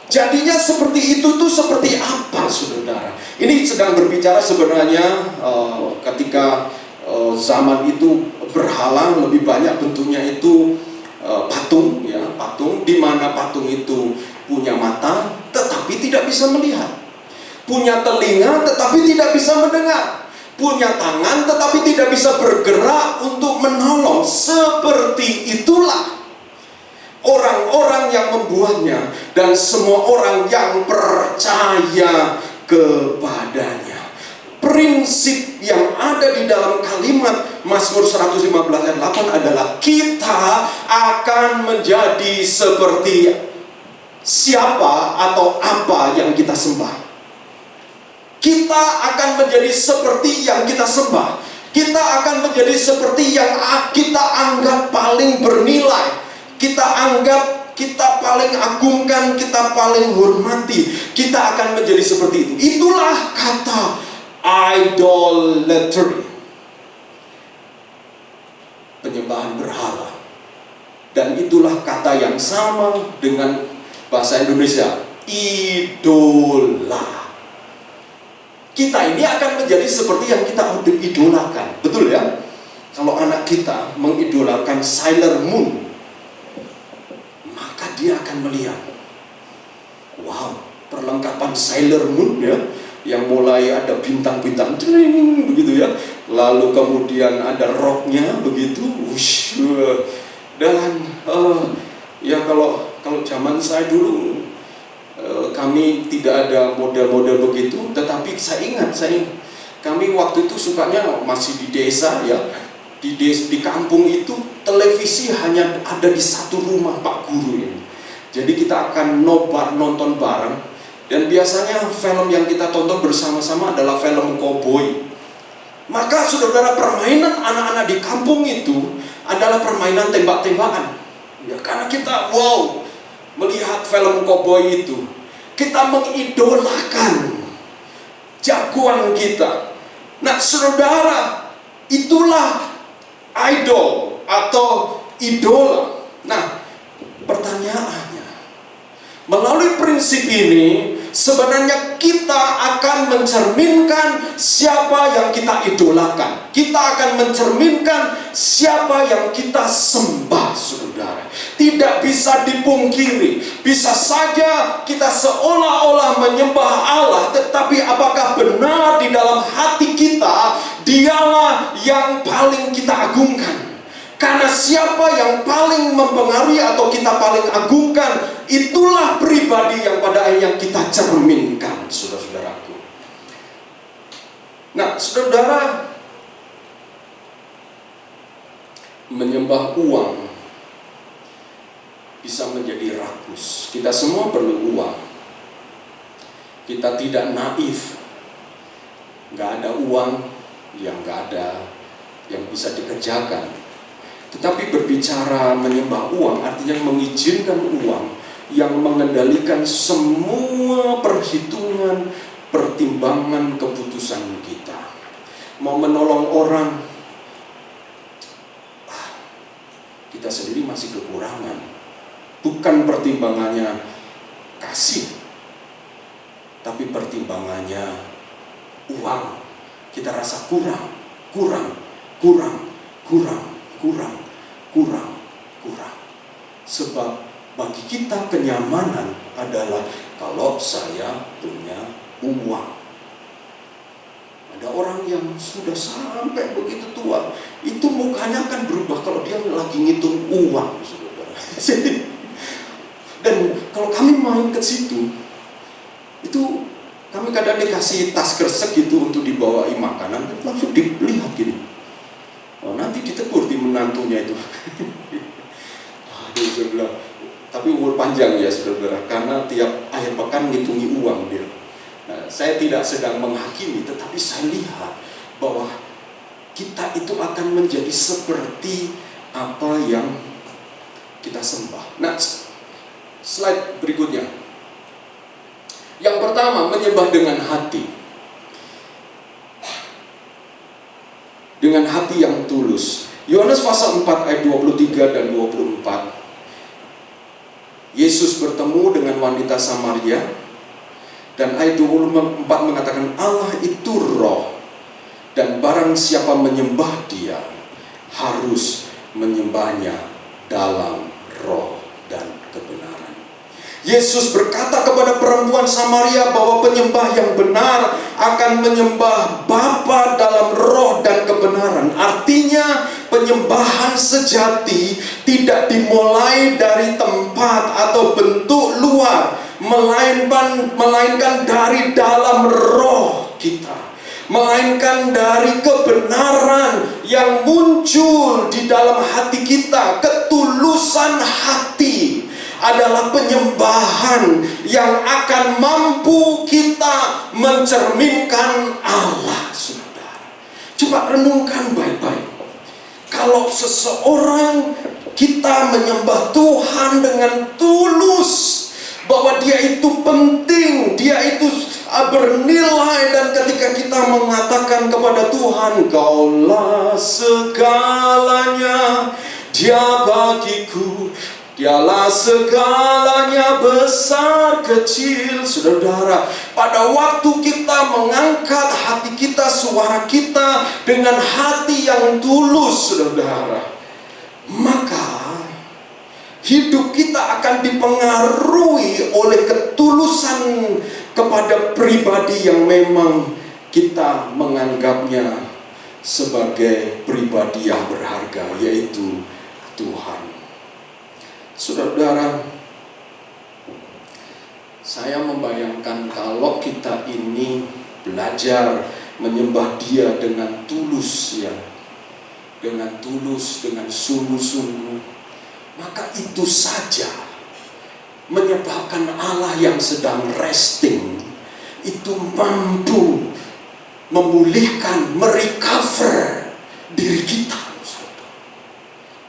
Jadinya seperti itu tuh seperti apa, saudara? Ini sedang berbicara sebenarnya ketika zaman itu berhala lebih banyak bentuknya itu patung, ya, patung, di mana patung itu punya mata tetapi tidak bisa melihat, punya telinga tetapi tidak bisa mendengar, punya tangan tetapi tidak bisa bergerak untuk menolong. Seperti itulah orang-orang yang membuatnya dan semua orang yang percaya kepadanya. Prinsip yang ada di dalam kalimat Mazmur 115 ayat 8 adalah kita akan menjadi seperti siapa atau apa yang kita sembah. Kita akan menjadi seperti yang kita sembah. Kita akan menjadi seperti yang kita anggap paling bernilai, kita anggap kita paling agungkan, kita paling hormati. Kita akan menjadi seperti itu. Itulah kata idolatry, penyembahan berhala. Dan itulah kata yang sama dengan bahasa Indonesia, idola. Kita ini akan menjadi seperti yang kita idolakan. Betul ya? Kalau anak kita mengidolakan Sailor Moon, maka dia akan melihat, wow, perlengkapan Sailor Moon ya, yang mulai ada bintang-bintang begitu ya, lalu kemudian ada roknya begitu, wush, dan ya kalau zaman saya dulu kami tidak ada model-model begitu, tetapi saya ingat kami waktu itu sukanya masih di desa ya, di kampung itu televisi hanya ada di satu rumah Pak Guru ini. Jadi kita akan nobar nonton bareng. Dan biasanya film yang kita tonton bersama-sama adalah film koboi. Maka saudara, permainan anak-anak di kampung itu adalah permainan tembak-tembakan. Ya, karena kita wow melihat film koboi itu, kita mengidolakan jagoan kita. Nah saudara, itulah idol atau idola. Nah pertanyaannya, melalui prinsip ini sebenarnya kita akan mencerminkan siapa yang kita idolakan. Kita akan mencerminkan siapa yang kita sembah, saudara. Tidak bisa dipungkiri. Bisa saja kita seolah-olah menyembah Allah, tetapi apakah benar di dalam hati kita dialah yang paling kita agungkan? Karena siapa yang paling mempengaruhi atau kita paling agungkan, itulah pribadi yang pada akhirnya kita cerminkan, saudara-saudaraku. Nah, saudara, menyembah uang bisa menjadi rakus. Kita semua perlu uang. Kita tidak naif. Gak ada uang yang gak ada yang bisa dikerjakan. Tetapi berbicara menyembah uang artinya mengizinkan uang yang mengendalikan semua perhitungan, pertimbangan, keputusan kita. Mau menolong orang, kita sendiri masih kekurangan. Bukan pertimbangannya kasih, tapi pertimbangannya uang. Kita rasa kurang. Sebab bagi kita kenyamanan adalah kalau saya punya uang. Ada orang yang sudah sampai begitu tua, itu mukanya akan berubah kalau dia lagi ngitung uang, saudara. Dan kalau kami main ke situ, itu kami kadang dikasih tas kresek gitu untuk dibawai makanan, langsung dilihat gini. Oh, nanti ditegur di menantunya itu. Aduh, saudara. Tapi umur panjang ya, saudara, karena tiap akhir pekan ngitungi uang dia. Nah, saya tidak sedang menghakimi, tetapi saya lihat bahwa kita itu akan menjadi seperti apa yang kita sembah. Nah, slide berikutnya. Yang pertama, menyembah dengan hati. dengan hati yang tulus. Yohanes pasal 4 ayat 23 dan 24. Yesus bertemu dengan wanita Samaria, dan ayat 24 mengatakan Allah itu roh, dan barang siapa menyembah Dia harus menyembahnya dalam roh dan kebenaran. Yesus berkata kepada perempuan Samaria bahwa penyembah yang benar akan menyembah Bapa dalam roh dan kebenaran. Artinya penyembahan sejati tidak dimulai dari tempat atau bentuk luar, melainkan dari dalam roh kita, melainkan dari kebenaran yang muncul di dalam hati kita. Ketulusan hati adalah penyembahan yang akan mampu kita mencerminkan Allah, saudara. Coba renungkan baik-baik. Kalau seseorang kita menyembah Tuhan dengan tulus, bahwa Dia itu penting, Dia itu bernilai, dan ketika kita mengatakan kepada Tuhan, Kaulah segalanya, Dia bagiku, Dialah segalanya, besar kecil. Saudara, pada waktu kita mengangkat hati kita, suara kita dengan hati yang tulus, saudara, maka hidup kita akan dipengaruhi oleh ketulusan kepada pribadi yang memang kita menganggapnya sebagai pribadi yang berharga, yaitu Tuhan. Saudara, saya membayangkan kalau kita ini belajar menyembah Dia dengan tulus, ya, dengan tulus, dengan sungguh-sungguh, maka itu saja menyebabkan Allah yang sedang resting itu mampu memulihkan, merecover diri kita.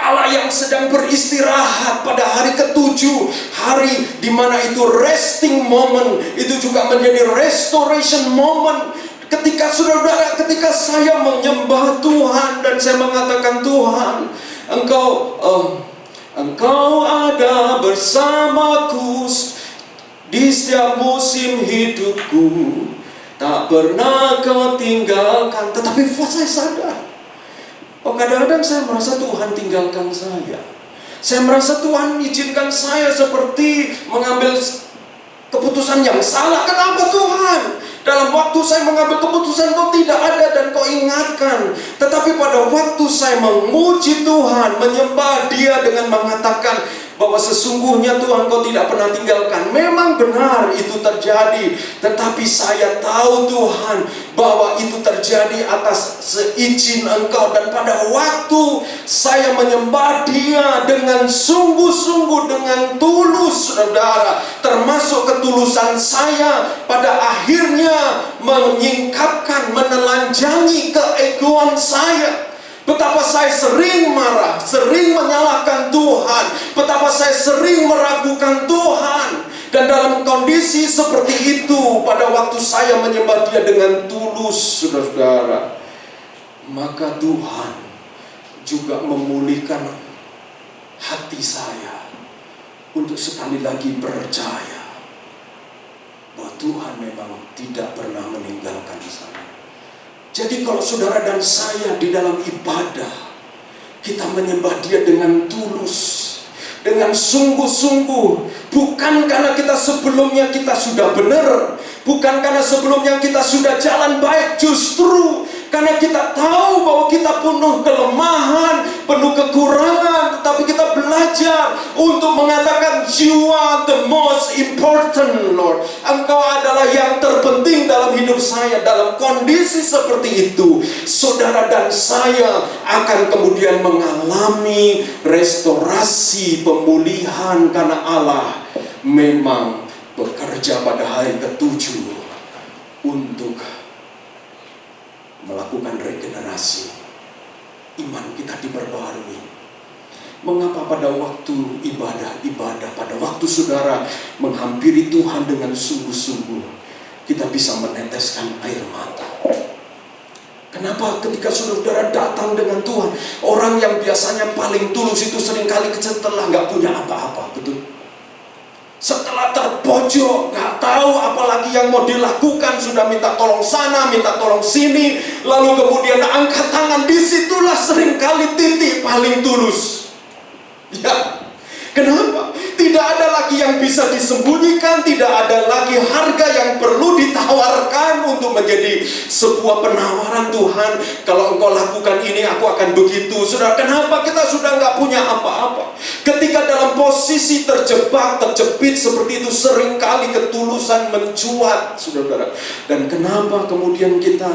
Allah yang sedang beristirahat pada hari ke-7, hari di mana itu resting moment, itu juga menjadi restoration moment. Ketika saudara, ketika saya menyembah Tuhan dan saya mengatakan, Tuhan, Engkau ada bersamaku di setiap musim hidupku, tak pernah Kau tinggalkan. Tetapi saya sadar, kadang-kadang saya merasa Tuhan tinggalkan saya. Saya merasa Tuhan izinkan saya seperti mengambil keputusan yang salah. Kenapa Tuhan? Dalam waktu saya mengambil keputusan Kau tidak ada dan Kau ingatkan. Tetapi pada waktu saya memuji Tuhan, menyembah Dia dengan mengatakan bahwa sesungguhnya Tuhan Kau tidak pernah tinggalkan. Memang benar itu terjadi, tetapi saya tahu Tuhan bahwa itu terjadi atas seizin Engkau. Dan pada waktu saya menyembah Dia dengan sungguh-sungguh, dengan tulus, saudara, termasuk ketulusan saya pada akhirnya menyingkapkan, menelanjangi keegoan saya. Betapa saya sering marah, sering menyalahkan Tuhan, betapa saya sering meragukan Tuhan. Dan dalam kondisi seperti itu, pada waktu saya menyembah Dia dengan tulus, saudara, maka Tuhan juga memulihkan hati saya untuk sekali lagi percaya bahwa Tuhan memang tidak pernah meninggalkan saya. Jadi kalau saudara dan saya di dalam ibadah, kita menyembah Dia dengan tulus, dengan sungguh-sungguh, bukan karena kita sebelumnya kita sudah benar, bukan karena sebelumnya kita sudah jalan baik, justru karena kita tahu bahwa kita penuh kelemahan, penuh kekurangan, tetapi kita belajar untuk mengatakan, You are the most important, Lord. Engkau adalah yang terpenting dalam hidup saya. Dalam kondisi seperti itu, saudara dan saya akan kemudian mengalami restorasi, pemulihan, karena Allah memang bekerja pada hari ke-7 untuk melakukan regenerasi. Iman kita diperbarui. Mengapa pada waktu ibadah, pada waktu saudara menghampiri Tuhan dengan sungguh-sungguh, kita bisa meneteskan air mata? Kenapa ketika saudara datang dengan Tuhan, orang yang biasanya paling tulus itu seringkali setelah nggak punya apa-apa, betul? Setelah terpojok, nggak tahu apalagi yang mau dilakukan, sudah minta tolong sana, minta tolong sini, lalu kemudian angkat tangan, disitulah seringkali titik paling tulus. Ya, kenapa? Tidak ada lagi yang bisa disembunyikan, tidak ada lagi harga yang perlu ditawarkan untuk menjadi sebuah penawaran. Tuhan, kalau engkau lakukan ini, aku akan begitu. Saudara, kenapa kita sudah nggak punya apa-apa? Ketika dalam posisi terjebak, terjepit seperti itu, seringkali ketulusan mencuat, saudara. Dan kenapa kemudian kita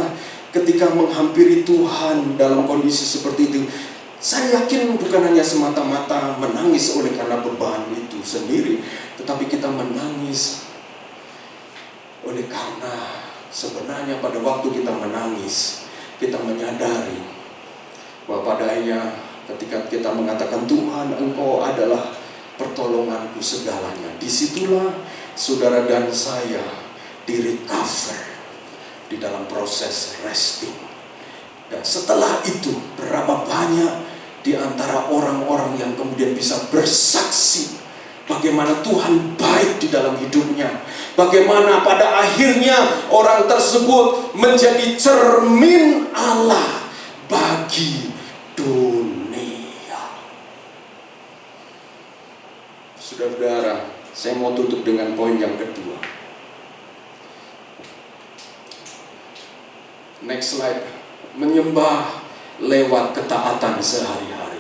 ketika menghampiri Tuhan dalam kondisi seperti itu, saya yakin bukan hanya semata-mata menangis oleh karena beban itu sendiri, tetapi kita menangis oleh karena sebenarnya pada waktu kita menangis, kita menyadari bahwa pada akhirnya ketika kita mengatakan, Tuhan, Engkau adalah pertolonganku segalanya, disitulah saudara dan saya di-recover di dalam proses resting. Dan setelah itu, berapa banyak di antara orang-orang yang kemudian bisa bersaksi bagaimana Tuhan baik di dalam hidupnya, bagaimana pada akhirnya orang tersebut menjadi cermin Allah bagi dunia. Saudara-saudara, saya mau tutup dengan poin yang kedua. Next slide. Menyembah lewat ketaatan sehari-hari.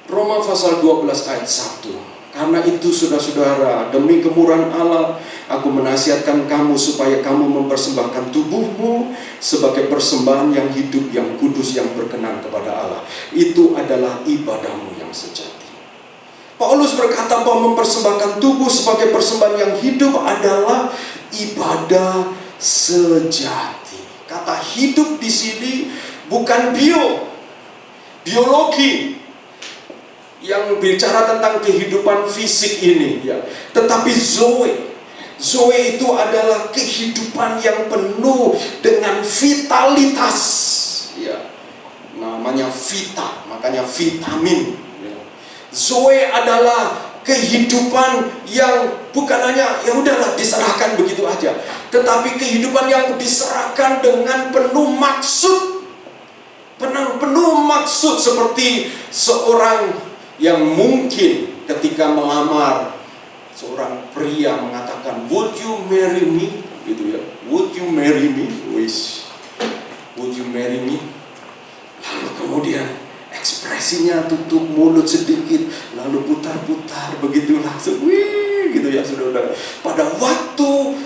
Roma pasal 12 ayat 1. Karena itu saudara-saudara, demi kemurahan Allah, aku menasihatkan kamu supaya kamu mempersembahkan tubuhmu sebagai persembahan yang hidup, yang kudus, yang berkenan kepada Allah. Itu adalah ibadahmu yang sejati. Paulus berkata bahwa mempersembahkan tubuh sebagai persembahan yang hidup adalah ibadah sejati. Kata hidup di sini bukan biologi yang bicara tentang kehidupan fisik ini, ya, tetapi zoe. Zoe itu adalah kehidupan yang penuh dengan vitalitas, ya, namanya vita, makanya vitamin. Ya. Zoe adalah kehidupan yang bukan hanya ya udahlah diserahkan begitu aja, tetapi kehidupan yang diserahkan dengan penuh maksud, penuh maksud, seperti seorang yang mungkin ketika melamar seorang pria mengatakan, would you marry me, gitu ya, would you marry me, would you marry me, lalu kemudian ekspresinya tutup mulut sedikit, lalu putar-putar begitu langsung, wih, gitu ya saudara. Pada waktu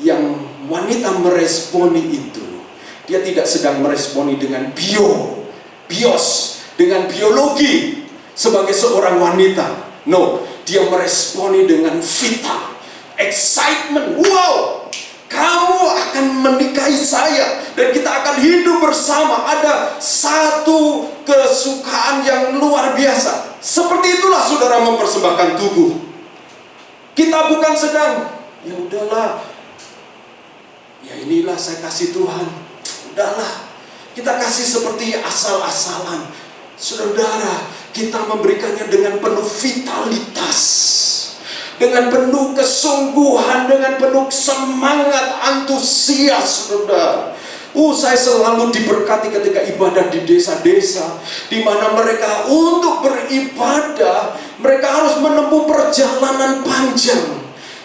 yang wanita meresponi itu, dia tidak sedang meresponi dengan bios, dengan biologi sebagai seorang wanita. No, dia meresponi dengan vita, excitement. Wow, kamu akan menikahi saya dan kita akan hidup bersama. Ada satu kesukaan yang luar biasa. Seperti itulah saudara mempersembahkan tubuh. Kita bukan sedang, ya udahlah, ya inilah saya kasih Tuhan, udahlah, kita kasih seperti asal-asalan. Saudara, kita memberikannya dengan penuh vitalitas, dengan penuh kesungguhan, dengan penuh semangat, antusias, saudara. Saya selalu diberkati ketika ibadah di desa-desa, di mana mereka untuk beribadah, mereka harus menempuh perjalanan panjang.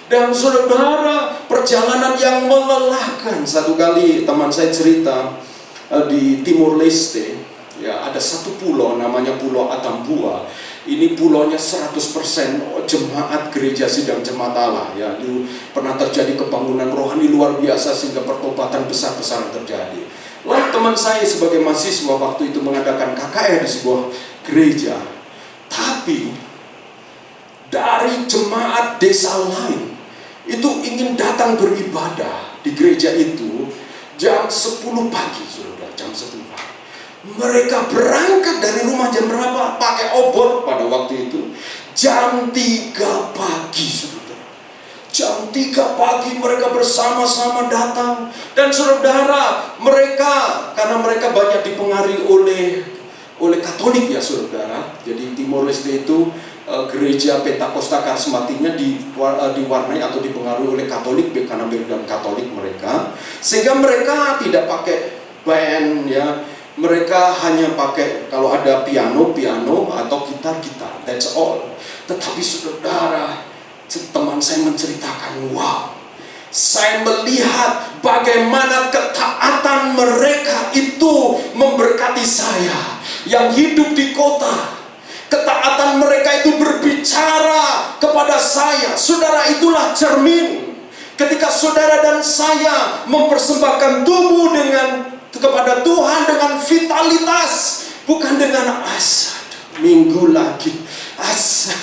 Dan saudara, perjalanan yang melelahkan. Satu kali teman saya cerita, di Timur Leste, ya, ada satu pulau namanya Pulau Atambua. Ini pulaunya 100% jemaat gereja sidang jemaat Allah, ya. Itu pernah terjadi kebangunan rohani luar biasa sehingga pertobatan besar-besaran terjadi. Lalu teman saya sebagai mahasiswa waktu itu mengadakan KKR di sebuah gereja. Tapi dari jemaat desa lain itu ingin datang beribadah di gereja itu jam 10 pagi, saudara, jam 10 pagi. Mereka berangkat dari rumah jam berapa? Pakai obor pada waktu itu jam 3 pagi, saudara. Jam 3 3 pagi mereka bersama-sama datang. Dan saudara, mereka, karena mereka banyak dipengaruhi oleh Katolik ya saudara. Jadi Timor Leste itu gereja Pentakosta Karismatinya diwarnai atau dipengaruhi oleh Katolik karena background Katolik mereka, sehingga mereka tidak pakai band ya, mereka hanya pakai kalau ada piano atau gitar, that's all. Tetapi saudara, teman saya menceritakan, wow, saya melihat bagaimana ketaatan mereka itu memberkati saya yang hidup di kota. Ketaatan mereka itu berbicara kepada saya. Saudara, itulah cermin. Ketika saudara dan saya mempersembahkan tubuh kepada Tuhan dengan vitalitas, bukan dengan asa. Minggu lagi asa.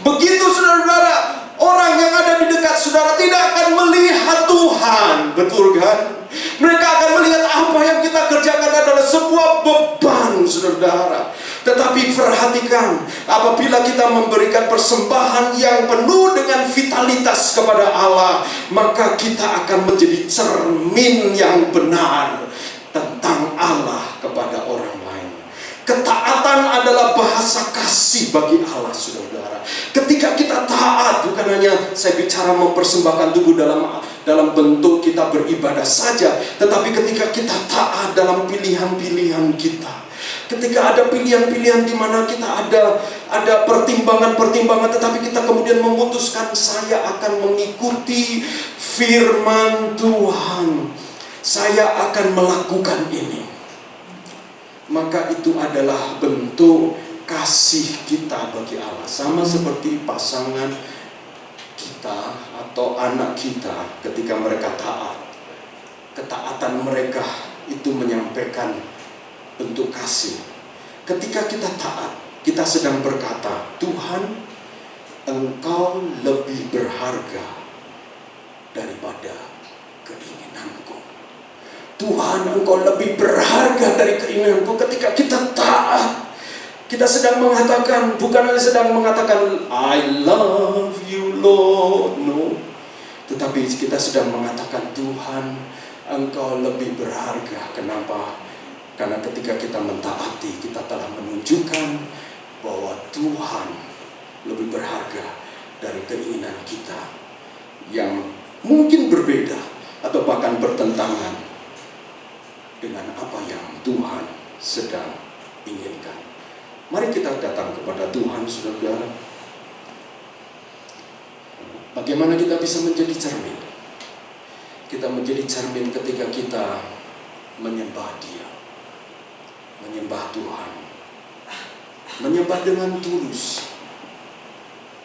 Begitu saudara, orang yang ada di dekat saudara tidak akan melihat Tuhan, betul kan? Mereka akan melihat apa yang kita kerjakan adalah sebuah beban, saudara. Tetapi perhatikan, apabila kita memberikan persembahan yang penuh dengan vitalitas kepada Allah, maka kita akan menjadi cermin yang benar tentang Allah kepada orang lain. Ketaatan adalah bahasa kasih bagi Allah, saudara. Ketika kita taat, bukan hanya saya bicara mempersembahkan tubuh dalam bentuk kita beribadah saja, tetapi ketika kita taat dalam pilihan-pilihan kita. Ketika ada pilihan-pilihan di mana kita ada pertimbangan-pertimbangan, tetapi kita kemudian memutuskan saya akan mengikuti firman Tuhan. Saya akan melakukan ini. Maka itu adalah bentuk kasih kita bagi Allah. Sama seperti pasangan kita atau anak kita ketika mereka taat. Ketaatan mereka itu menyampaikan bentuk kasih. Ketika kita taat, kita sedang berkata, Tuhan, Engkau lebih berharga daripada keinginanku. Tuhan, Engkau lebih berharga dari keinginanku. Ketika kita taat, kita sedang mengatakan, bukan hanya sedang mengatakan I love you Lord, no. Tetapi kita sedang mengatakan, Tuhan, Engkau lebih berharga. Kenapa? Karena ketika kita mentaati, kita telah menunjukkan bahwa Tuhan lebih berharga dari keinginan kita yang mungkin berbeda atau bahkan bertentangan dengan apa yang Tuhan sedang inginkan. Mari kita datang kepada Tuhan, saudara. Bagaimana kita bisa menjadi cermin? Kita menjadi cermin ketika kita menyembah Dia, menyembah Tuhan, menyembah dengan tulus,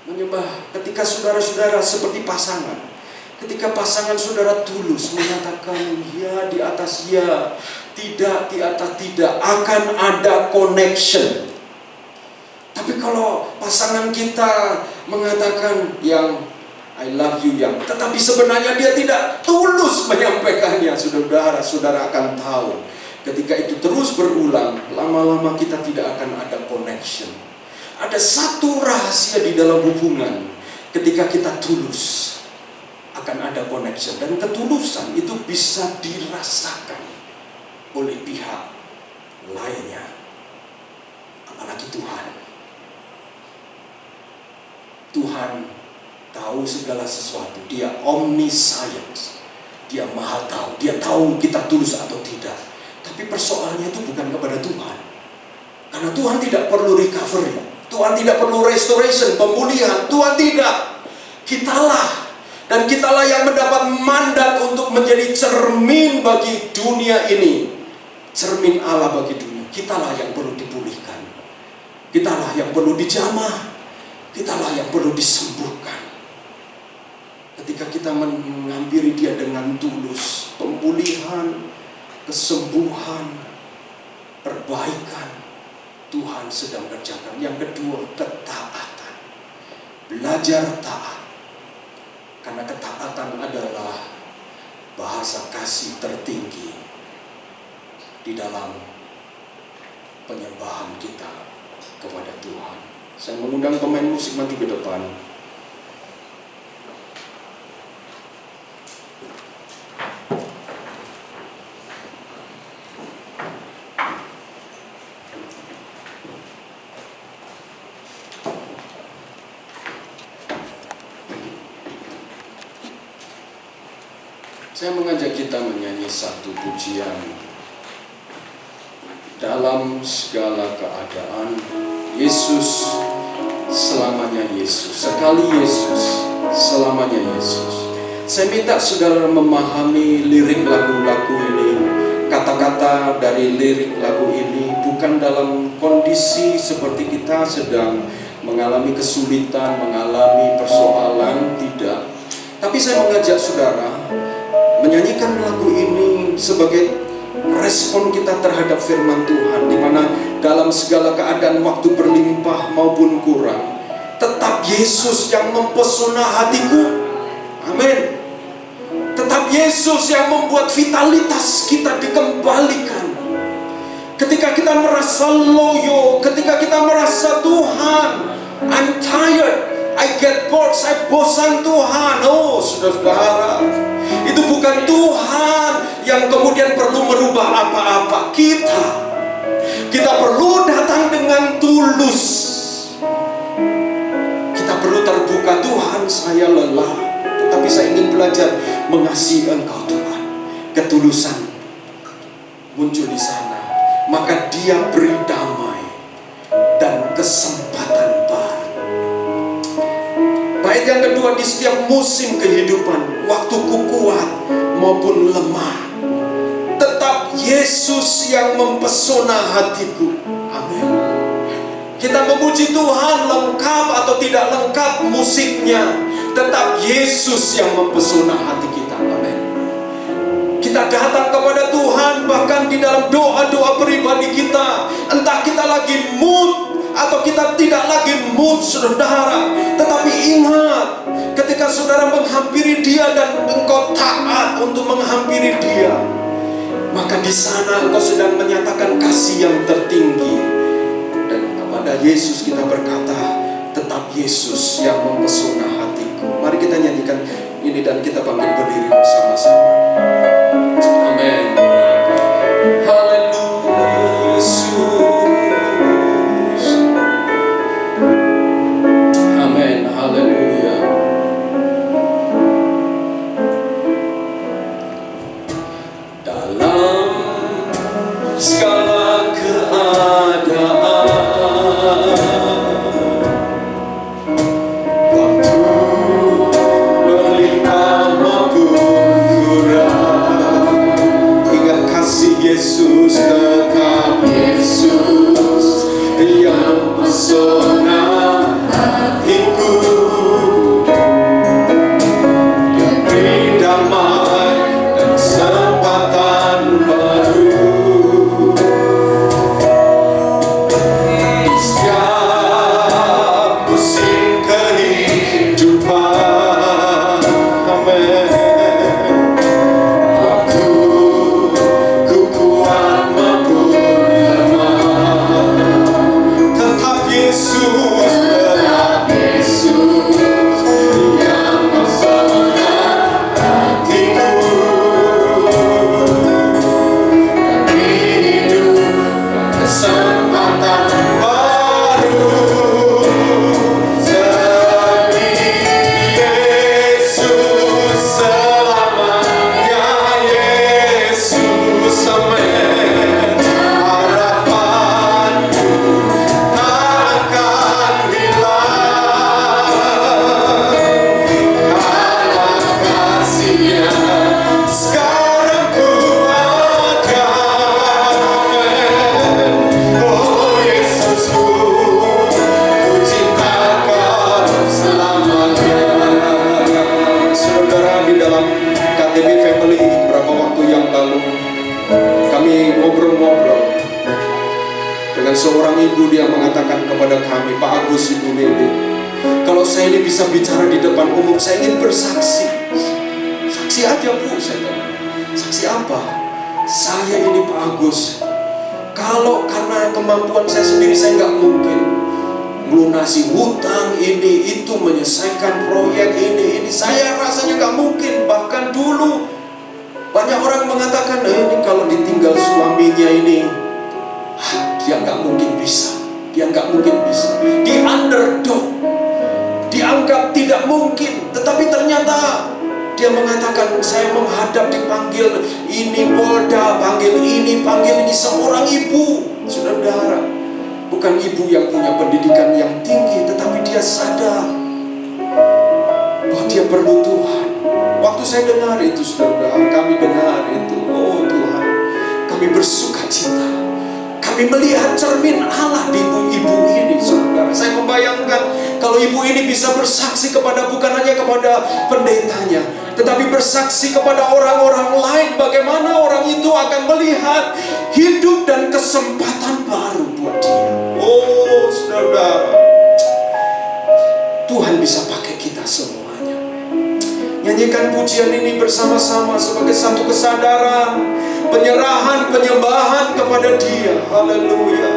menyembah ketika saudara-saudara seperti pasangan. Ketika pasangan saudara tulus menyatakan ya di atas ya, tidak di atas tidak, akan ada connection. Tapi kalau pasangan kita mengatakan yang I love you yang, tetapi sebenarnya dia tidak tulus menyampaikannya, saudara akan tahu. Ketika itu terus berulang, lama-lama kita tidak akan ada connection. Ada satu rahasia di dalam hubungan, ketika kita tulus, akan ada connection. Dan ketulusan itu bisa dirasakan oleh pihak lainnya, apalagi Tuhan. Tuhan tahu segala sesuatu. Dia omniscience. Dia maha tahu. Dia tahu kita tulus atau tidak. Tapi persoalannya itu bukan kepada Tuhan. Karena Tuhan tidak perlu recovery. Tuhan tidak perlu restoration, pemulihan. Tuhan tidak. Kitalah. Dan kitalah yang mendapat mandat untuk menjadi cermin bagi dunia ini. Cermin Allah bagi dunia. Kitalah yang perlu dipulihkan. Kitalah yang perlu dijamah. Kitalah yang perlu disembuhkan. Ketika kita menghampiri Dia dengan tulus, pemulihan, kesembuhan, perbaikan, Tuhan sedang kerjakan. Yang kedua, ketaatan. Belajar taat. Karena ketaatan adalah bahasa kasih tertinggi di dalam penyembahan kita kepada Tuhan. Saya mengundang pemain musik maju ke depan. Saya mengajak kita menyanyi satu pujian. Dalam segala keadaan, Yesus selamanya Yesus. Sekali Yesus, selamanya Yesus. Saya minta saudara memahami lirik lagu-lagu ini. Kata-kata dari lirik lagu ini bukan dalam kondisi seperti kita sedang mengalami kesulitan, mengalami persoalan, tidak. Tapi saya mengajak saudara menyanyikan lagu ini sebagai respon kita terhadap firman Tuhan, di mana dalam segala keadaan waktu berlimpah maupun kurang, tetap Yesus yang mempesona hatiku. Amin. Tetap Yesus yang membuat vitalitas kita dikembalikan. Ketika kita merasa loyo, ketika kita merasa Tuhan, I'm tired, I get bored, saya bosan Tuhan. Oh saudara-saudara, itu bukan Tuhan yang kemudian perlu merubah apa-apa. Kita perlu datang dengan tulus. Kita perlu terbuka, Tuhan saya lelah, tetapi saya ingin belajar mengasihi Engkau Tuhan. Ketulusan muncul di sana, maka Dia beri damai dan kesempatan baru. Bait yang kedua, di setiap musim kehidupan, waktuku kuat maupun lemah, tetap Yesus yang mempesona hatiku. Amin. Kita memuji Tuhan lengkap atau tidak lengkap musiknya, tetap Yesus yang mempesona hati kita. Amin. Kita datang kepada Tuhan bahkan di dalam doa-doa pribadi kita, entah kita lagi mood atau kita tidak lagi mood saudara, tetapi ingat, ketika saudara menghampiri Dia dan engkau taat untuk menghampiri Dia, maka di sana engkau sedang menyatakan kasih yang tertinggi. Dan kepada Yesus kita berkata, tetap Yesus yang mempesona hatiku. Mari kita nyanyikan ini dan kita bangkit berdiri bersama-sama. Amin. Haleluya Yesus. Amin. Haleluya. Dalam segala keadaan, waktu berlimpah maupun kurang, ingat kasih Yesus, tetap Yesus yang pesona hatiku, yang beri damai dan kesempatan baru. Di setiap musim kehidupan, amin. Waktu ku kuat maupun lemah, tetap Yesus yang mempesona hatiku, beri hidup kesempatan baru. Demi Yesus selamanya, Yesus amin. Harapanku takkan hilang, karena kasih-Nya sekarang ku ada. Amin. Oh Yesusku, ku cinta Kau selamanya. Saudara, di dalam KTB Family beberapa waktu yang lalu, kami ngobrol-ngobrol dengan seorang ibu. Dia mengatakan kepada kami, Pak Agus, Ibu Lili, kalau saya ini bisa bicara di depan umum, saya ingin bersaksi. Saksi aja Bu, saya bilang. Saksi apa? Saya ini Pak Agus, kalau karena kemampuan saya sendiri, saya nggak mungkin melunasi hutang ini itu, menyelesaikan proyek ini. Saya rasanya nggak mungkin. Bahkan dulu banyak orang mengatakan, ini kalau ditinggal suaminya ini, dia nggak mungkin bisa. Dia nggak mungkin bisa. Di underdog, dianggap tidak mungkin. Tetapi ternyata Dia mengatakan, saya menghadap dipanggil ini Polda, panggil ini. Seorang ibu, saudara. Bukan ibu yang punya pendidikan yang tinggi, tetapi dia sadar bahwa dia perlu Tuhan. Waktu saya dengar itu, saudara, kami dengar itu, oh Tuhan, kami bersuka cita. Kami melihat cermin Allah di ibu ini, saudara. Saya membayangkan kalau ibu ini bisa bersaksi kepada, bukan hanya kepada pendetanya, tetapi bersaksi kepada orang-orang lain, bagaimana orang itu akan melihat hidup dan kesempatan baru buat dia. Oh, saudara, Tuhan bisa pakai kita semuanya. Nyanyikan pujian ini bersama-sama sebagai satu kesadaran, penyerahan, penyembahan kepada Dia. Haleluya.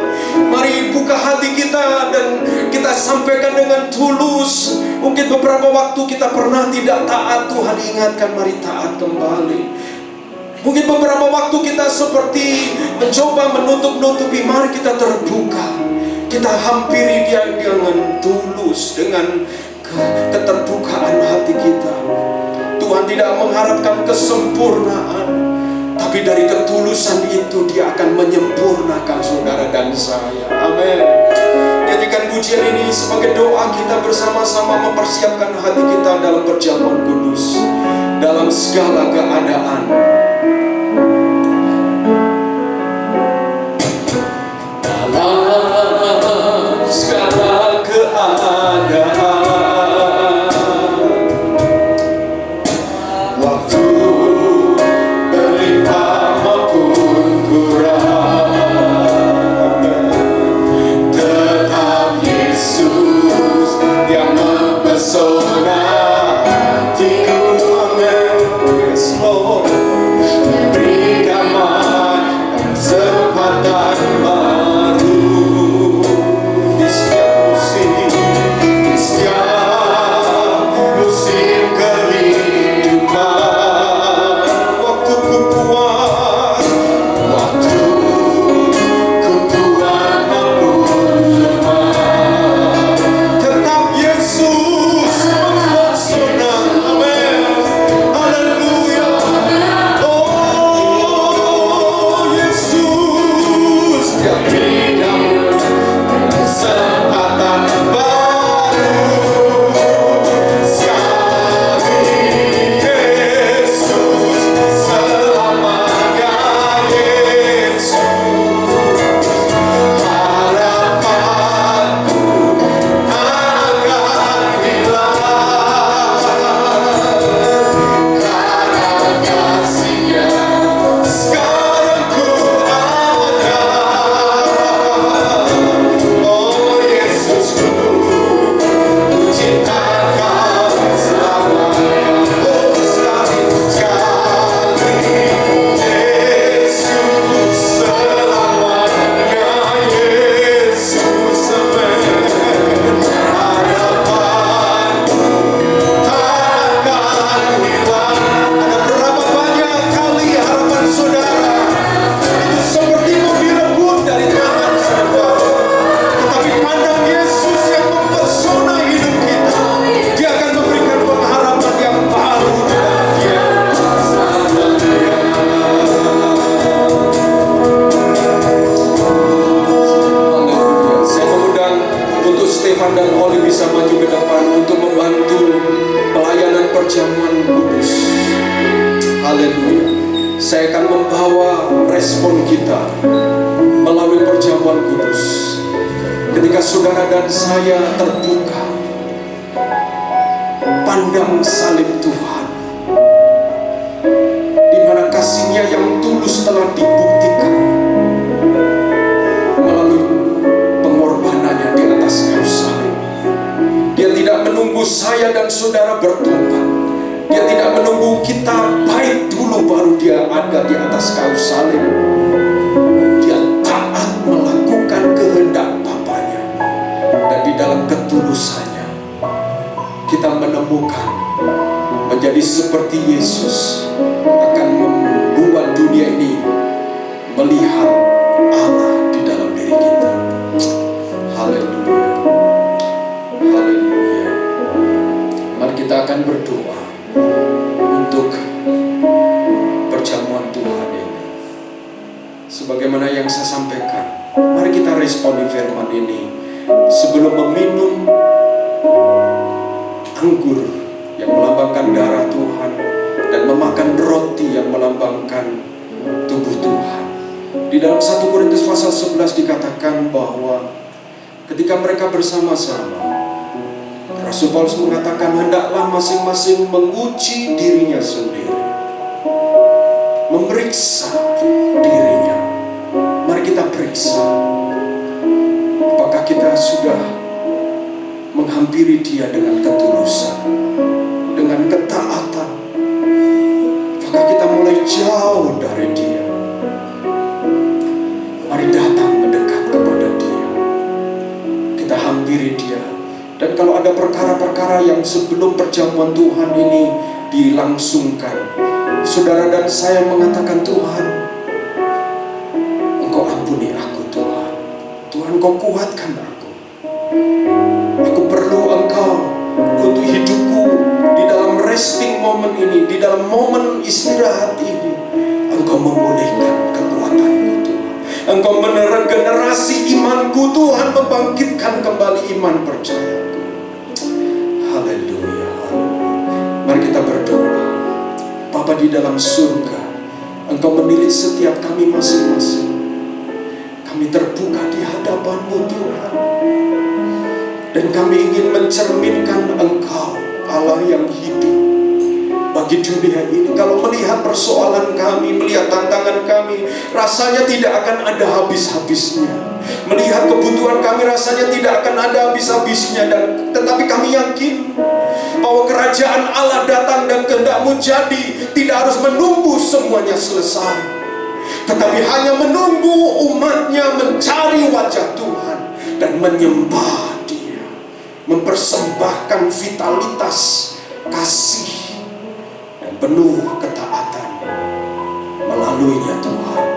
Mari buka hati kita dan kita sampaikan dengan tulus. Mungkin beberapa waktu kita pernah tidak taat, Tuhan ingatkan, mari taat kembali. Mungkin beberapa waktu kita seperti mencoba menutup-nutupi, mari kita terbuka. Kita hampiri Dia dengan tulus, dengan keterbukaan hati kita. Tuhan tidak mengharapkan kesempurnaan, tapi dari ketulusan itu Dia akan menyempurnakan saudara dan saya. Amin. Nyanyikan pujian ini sebagai doa kita bersama-sama mempersiapkan hati kita dalam perjamuan kudus, dalam segala keadaan. Dalam segala keadaan, saya akan membawa respon kita melalui perjamuan kudus. Ketika saudara dan saya terbuka, pandang salib Tuhan, di mana kasih-Nya yang tulus telah dibuktikan melalui pengorbanannya di atas kayu salib. Dia tidak menunggu saya dan saudara bertobat. Dia tidak menunggu kita baik dulu baru Dia ada di atas kayu salib. Dia taat melakukan kehendak Bapanya, dan di dalam ketulusannya kita menemukan menjadi seperti Yesus akan membuat dunia ini melihat Allah di dalam diri kita. Haleluya, haleluya. Mari kita akan berdoa untuk perjamuan Tuhan ini. Sebagaimana yang saya sampaikan, mari kita responi firman ini sebelum meminum anggur yang melambangkan darah Tuhan dan memakan roti yang melambangkan tubuh Tuhan. Di dalam 1 Korintus pasal 11 dikatakan bahwa ketika mereka bersama-sama, Rasul Paulus mengatakan, hendaklah masing-masing menguji dirinya sendiri, memeriksa dirinya. Mari kita periksa, apakah kita sudah menghampiri Dia dengan ketulusan, dengan ketaatan. Apakah kita mulai jauh dari Dia? Mari datang mendekat kepada Dia, kita hampiri Dia. Dan kalau ada perkara-perkara yang sebelum perjamuan Tuhan ini dilangsungkan, saudara dan saya mengatakan, Tuhan, Engkau ampuni aku Tuhan. Tuhan, Engkau kuatkan aku. Aku perlu Engkau untuk hidupku di dalam resting moment ini, di dalam momen istirahat ini. Engkau memulihkan kekuatanku Tuhan. Engkau meregenerasi imanku Tuhan, membangkitkan kembali iman percayaku. Haleluya, haleluya. Mari kita berdoa. Bapa di dalam surga, Engkau menilik setiap kami masing-masing. Kami terbuka di hadapan-Mu Tuhan, dan kami ingin mencerminkan Engkau, Allah yang hidup bagi dunia ini. Kalau melihat persoalan kami, melihat tantangan kami, rasanya tidak akan ada habis-habisnya. Melihat kebutuhan kami, rasanya tidak akan ada habis-habisnya. Tetapi kami yakin bahwa kerajaan Allah datang dan kehendak-Mu jadi tidak harus menunggu semuanya selesai, tetapi hanya menunggu umatnya mencari wajah Tuhan dan menyembah Dia, mempersembahkan vitalitas kasih dan penuh ketaatan. Melaluinya Tuhan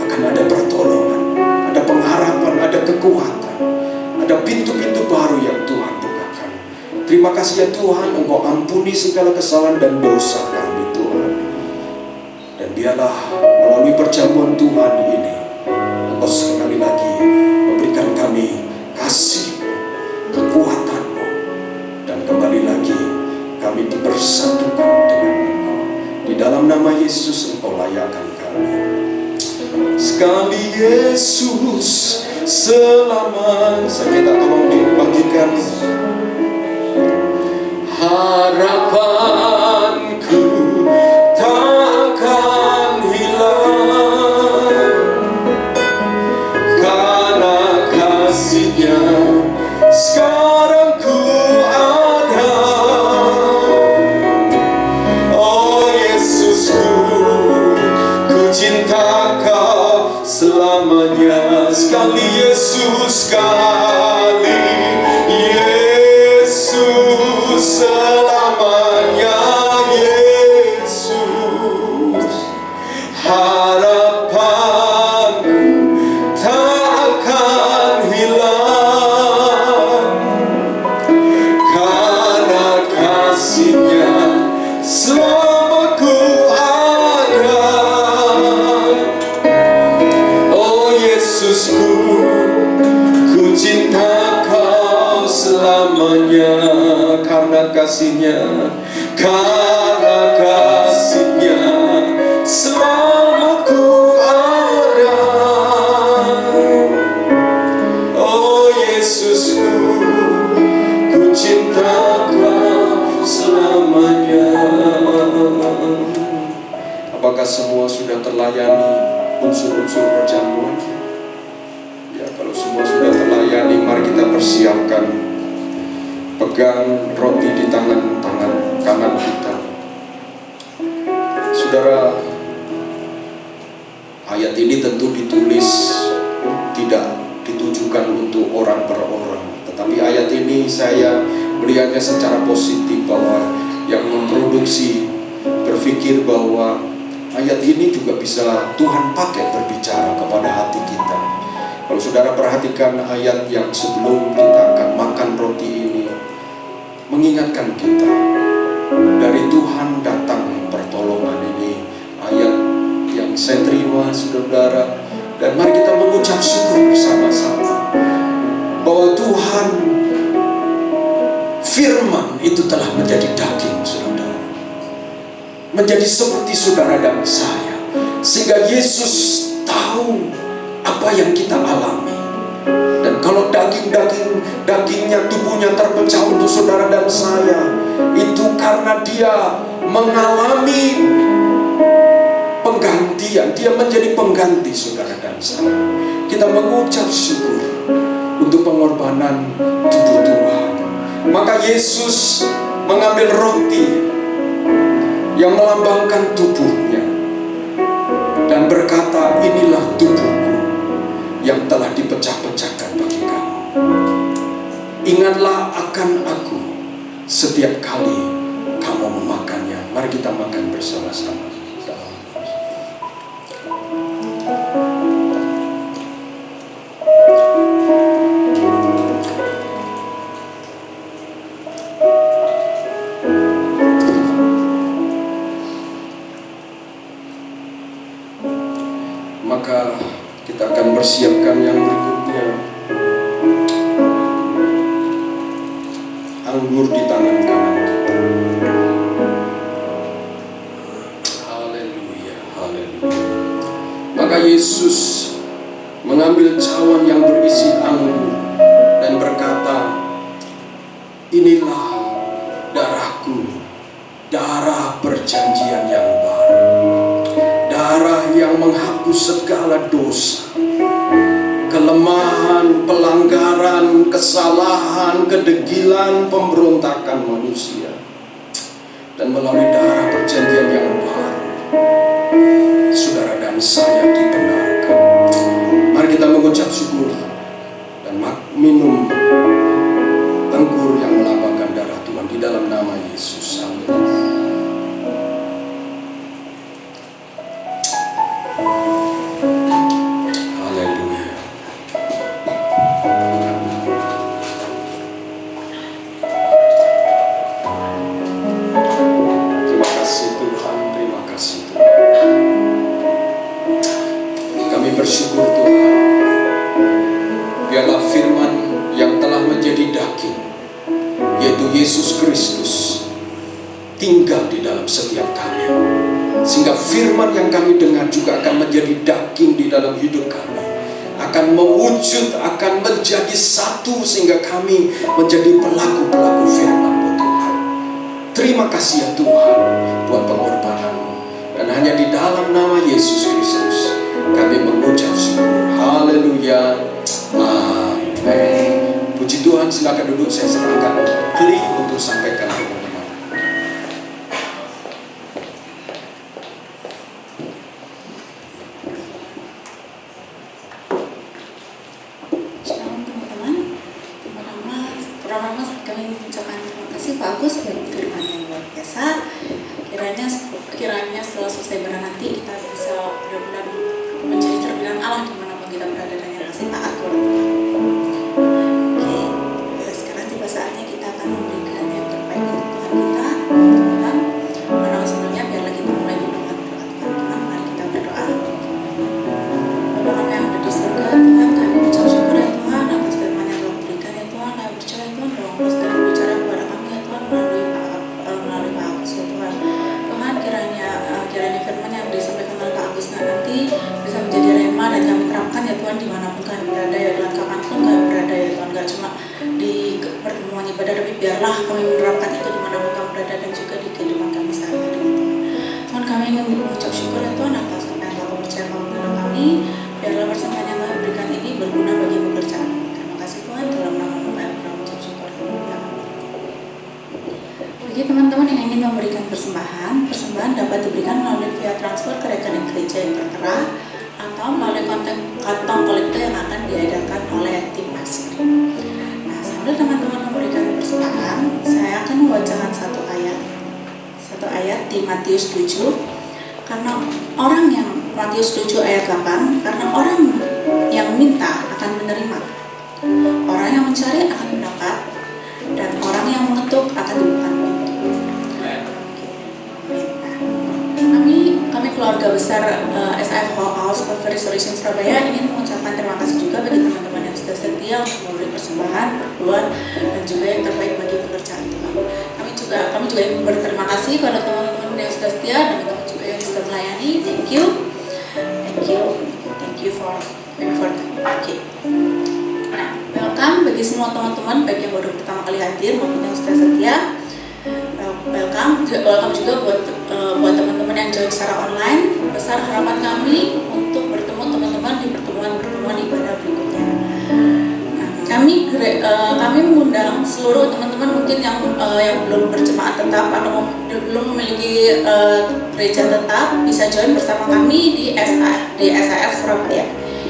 akan ada pertolongan, ada pengharapan, ada kekuatan, ada pintu-pintu baru yang Tuhan bukakan. Terima kasih ya Tuhan, Engkau ampuni segala kesalahan dan dosa kami Tuhan. Dan biarlah melalui perjamuan Tuhan ini, Engkau sekali lagi memberikan kami kasih, kekuatan-Mu, dan kembali lagi kami dipersatukan dengan Engkau. Di dalam nama Yesus Engkau layakkan kami. Sekali Yesus selama, saya minta tolong dibagikan. Harapanku takkan hilang, karena kasih-Nya sekarang ku ada. Oh Yesusku, ku cinta Kau selamanya. Sekali Yesus, sekali Yesus selamanya. Yesus, harapanku tak akan hilang, karena kasih-Nya selama ku ada. Oh Yesusku, ku cinta Kau selamanya. Karena kasih-Nya, karena kasih-Nya selama ku ada. Oh Yesusku, ku cinta Kau selamanya. Apakah semua sudah terlayani unsur-unsur perjamuan? Ya, kalau semua sudah terlayani, mari kita persiapkan. Pegang roti di tangan kanan kita. Saudara, ayat ini tentu ditulis tidak ditujukan untuk orang per orang, tetapi ayat ini saya melihatnya secara positif, bahwa yang memproduksi berpikir bahwa ayat ini juga bisa Tuhan pakai berbicara kepada hati kita. Kalau saudara perhatikan ayat yang sebelum kita akan makan roti ini, mengingatkan kita dari Tuhan datang pertolongan. saudara. Dan mari kita mengucap syukur bersama-sama bahwa Tuhan, firman itu telah menjadi daging, saudara, menjadi seperti saudara dan saya, sehingga Yesus tahu apa yang kita alami. Dan kalau dagingnya, tubuhnya terpecah untuk saudara dan saya, itu karena dia mengalami penggantian, dia menjadi pengganti saudara dan saya. Kita mengucap syukur untuk pengorbanan tubuh Tuhan. Maka Yesus mengambil roti yang melambangkan tubuhnya dan berkata, inilah tubuhku yang telah dipecah-pecahkan bagi kamu. Ingatlah akan aku setiap kali kamu memakannya. Mari kita makan bersama-sama. Maka kita akan persiapkan yang berikutnya. Anggur di tangan kanan kita. Haleluya, haleluya. Maka Yesus mengambil cawan yang berisi anggur dan berkata, inilah darahku, darah perjanjian yang baru, darah yang menghapus segala dosa, kelemahan, pelanggaran, kesalahan, kedegilan, pemberontakan manusia. Dan melalui darah perjanjian yang baru, saudara dan saya dibenarkan. Mari kita mengucap syukur dan minum anggur yang melambangkan darah Tuhan di dalam nama Yesus. Amin. Bersyukur Tuhan, biarlah firman yang telah menjadi daging, yaitu Yesus Kristus, tinggal di dalam setiap kami, sehingga firman yang kami dengar juga akan menjadi daging di dalam hidup kami, akan mewujud, akan menjadi satu, sehingga kami menjadi pelaku-pelaku firman Tuhan. Terima kasih ya Tuhan buat pengorbanan-Mu, dan hanya di dalam nama Yesus Kristus kami mengucap syukur. Haleluya. Amin. Puji Tuhan, silakan duduk. Saya serahkan klik untuk sampaikan pengumuman. Shalom teman-teman. Pertama kami mengucapkan terima kasih Pak Agus buat firman yang luar biasa. Kiranya setelah selesai bernanti kita bisa benar-benar menjadi cerminan Allah dimanapun kita berada dan yang masih taat kepada Tuhan. Oke, sekarang tiba saatnya kita akan memberikan yang terbaik untuk Tuhan kita. Tuhan, karena sebelumnya biarlah kita mulai berdoa kepada Tuhan. Mari kita berdoa. Bapa kami yang ada di surga, Tuhan, kami ucap syukur ya Tuhan atas firman yang telah berikan ya Tuhan. Kami percaya Tuhan bahwa Engkau sedang berbicara kepada kami ya Tuhan melalui Pak Agus ya Tuhan. Tuhan, kiranya firman yang disampaikan oleh Pak Agus nanti bisa menjadi rema dan kami terapkan ya Tuhan dimanapun kami berada ya Tuhan, kapanpun kami berada ya Tuhan, gak cuma di pertemuan ibadah, tapi biarlah kami menerapkan itu dimanapun kami berada dan juga di kehidupan kami sehari-hari ya Tuhan. Tuhan, kami ingin mengucap syukur ya Tuhan atas apa yang telah percayakan kepada kami. Biarlah persembahan yang kami berikan ini berguna bagi pekerjaan. Terima kasih Tuhan, dalam nama-Mu kami mengucap syukur. Bagi teman-teman yang ingin memberikan persembahan dapat diberikan melalui via transfer ke rekening gereja yang tertera atau melalui kantong kolektor yang akan diadakan oleh tim Nasir. Nah, sambil teman-teman memberikan persembahan, saya akan membacakan satu ayat di Matius 7. Karena orang yang Matius 7 ayat 8, karena orang yang minta akan menerima, orang yang mencari akan mendapat, dan orang yang mengetuk akan dibuka pintu. Kami keluarga besar SIF House of Restoration Surabaya ingin mengucapkan terima kasih juga bagi teman-teman yang sudah setia untuk memberi persembahan, perpuluhan, dan juga yang terbaik bagi pekerjaan Tuhan. Kami juga ingin berterima kasih pada teman-teman yang sudah setia dan teman-teman juga yang sudah melayani. Thank you for effort. Okay. Nah, welcome bagi semua teman-teman baik yang baru pertama kali hadir maupun yang sudah setia. Welcome juga buat teman-teman yang join secara online. Besar harapan kami untuk bertemu teman-teman di pertemuan ibadah berikutnya. Nah, kami mengundang seluruh teman-teman mungkin yang belum berjemaat tetap atau belum memiliki gereja tetap, bisa join bersama kami di SAF Surabaya.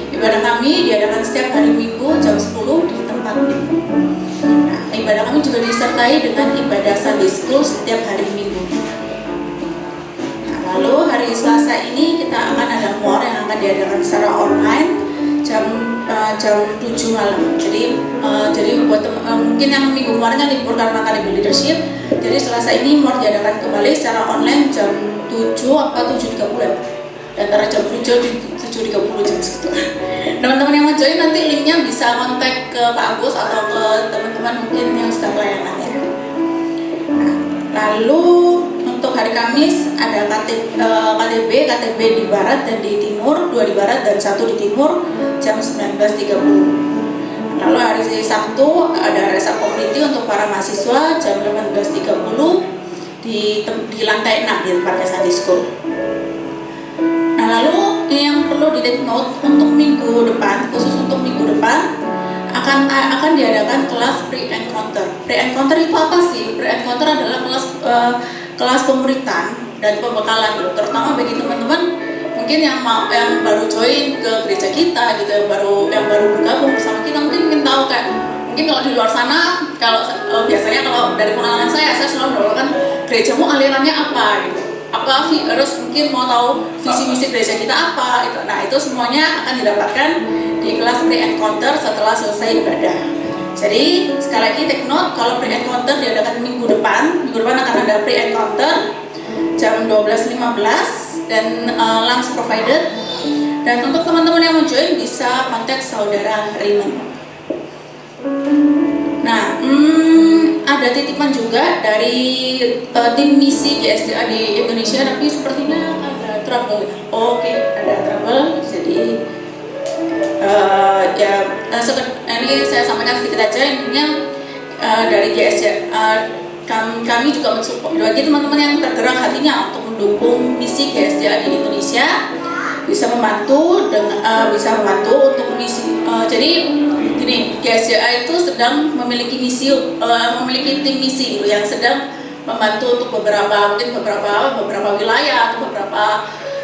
Ibadah kami diadakan setiap hari Minggu jam 10 di tempat ini. Nah, ibadah kami juga disertai dengan ibadah Sunday School setiap hari Minggu. Nah, lalu hari Selasa ini kita akan ada more yang akan diadakan secara online jam 7 malam. Jadi buat mungkin yang minggu kemarin yang libur karena Academy Leadership, jadi Selasa ini more diadakan kembali secara online jam 7 atau 7.30. Antara jam 7 dan 7.30 jam segitu. Teman-teman yang mau join nanti linknya bisa kontak ke Pak Agus atau ke teman-teman mungkin yang sedang pelayanan ya. Nah, lalu untuk hari Kamis ada KTB di barat dan di timur, 2 di barat dan 1 di timur jam 19.30. Lalu hari Sabtu ada Resa Community untuk para mahasiswa jam 18.30 di lantai 6 di tempatnya Sunday School. Nah, lalu yang perlu di take note untuk minggu depan, khusus untuk minggu depan akan diadakan kelas pre-encounter. Pre-encounter itu apa sih? Pre-encounter adalah kelas pemuritan dan pembekalan, terutama bagi teman-teman mungkin yang baru join ke gereja kita gitu, yang baru bergabung bersama kita, mungkin tahu mungkin kalau di luar sana biasanya kalau dari pengalaman saya selalu mendapatkan gerejamu alirannya apa gitu. Harus mungkin mau tahu visi misi gereja kita apa itu. Nah, itu semuanya akan didapatkan di kelas pre-encounter setelah selesai ibadah. Jadi sekali lagi take note, kalau pre-encounter diadakan minggu depan akan ada pre-encounter jam 12.15 dan lunch provided. Dan untuk teman-teman yang mau join bisa kontak saudara Raymond. Nah, ada titipan juga dari tim misi GSDA di Indonesia, tapi sepertinya ada trouble. Oke, ada trouble. Jadi ini saya sampaikan sedikit aja, intinya dari GSDA kami juga mensupport bagi teman-teman yang tergerak hatinya untuk mendukung misi GSDA di Indonesia, bisa membantu untuk misi. Jadi gini, GSDA itu sedang memiliki memiliki tim misi yang sedang membantu untuk beberapa wilayah atau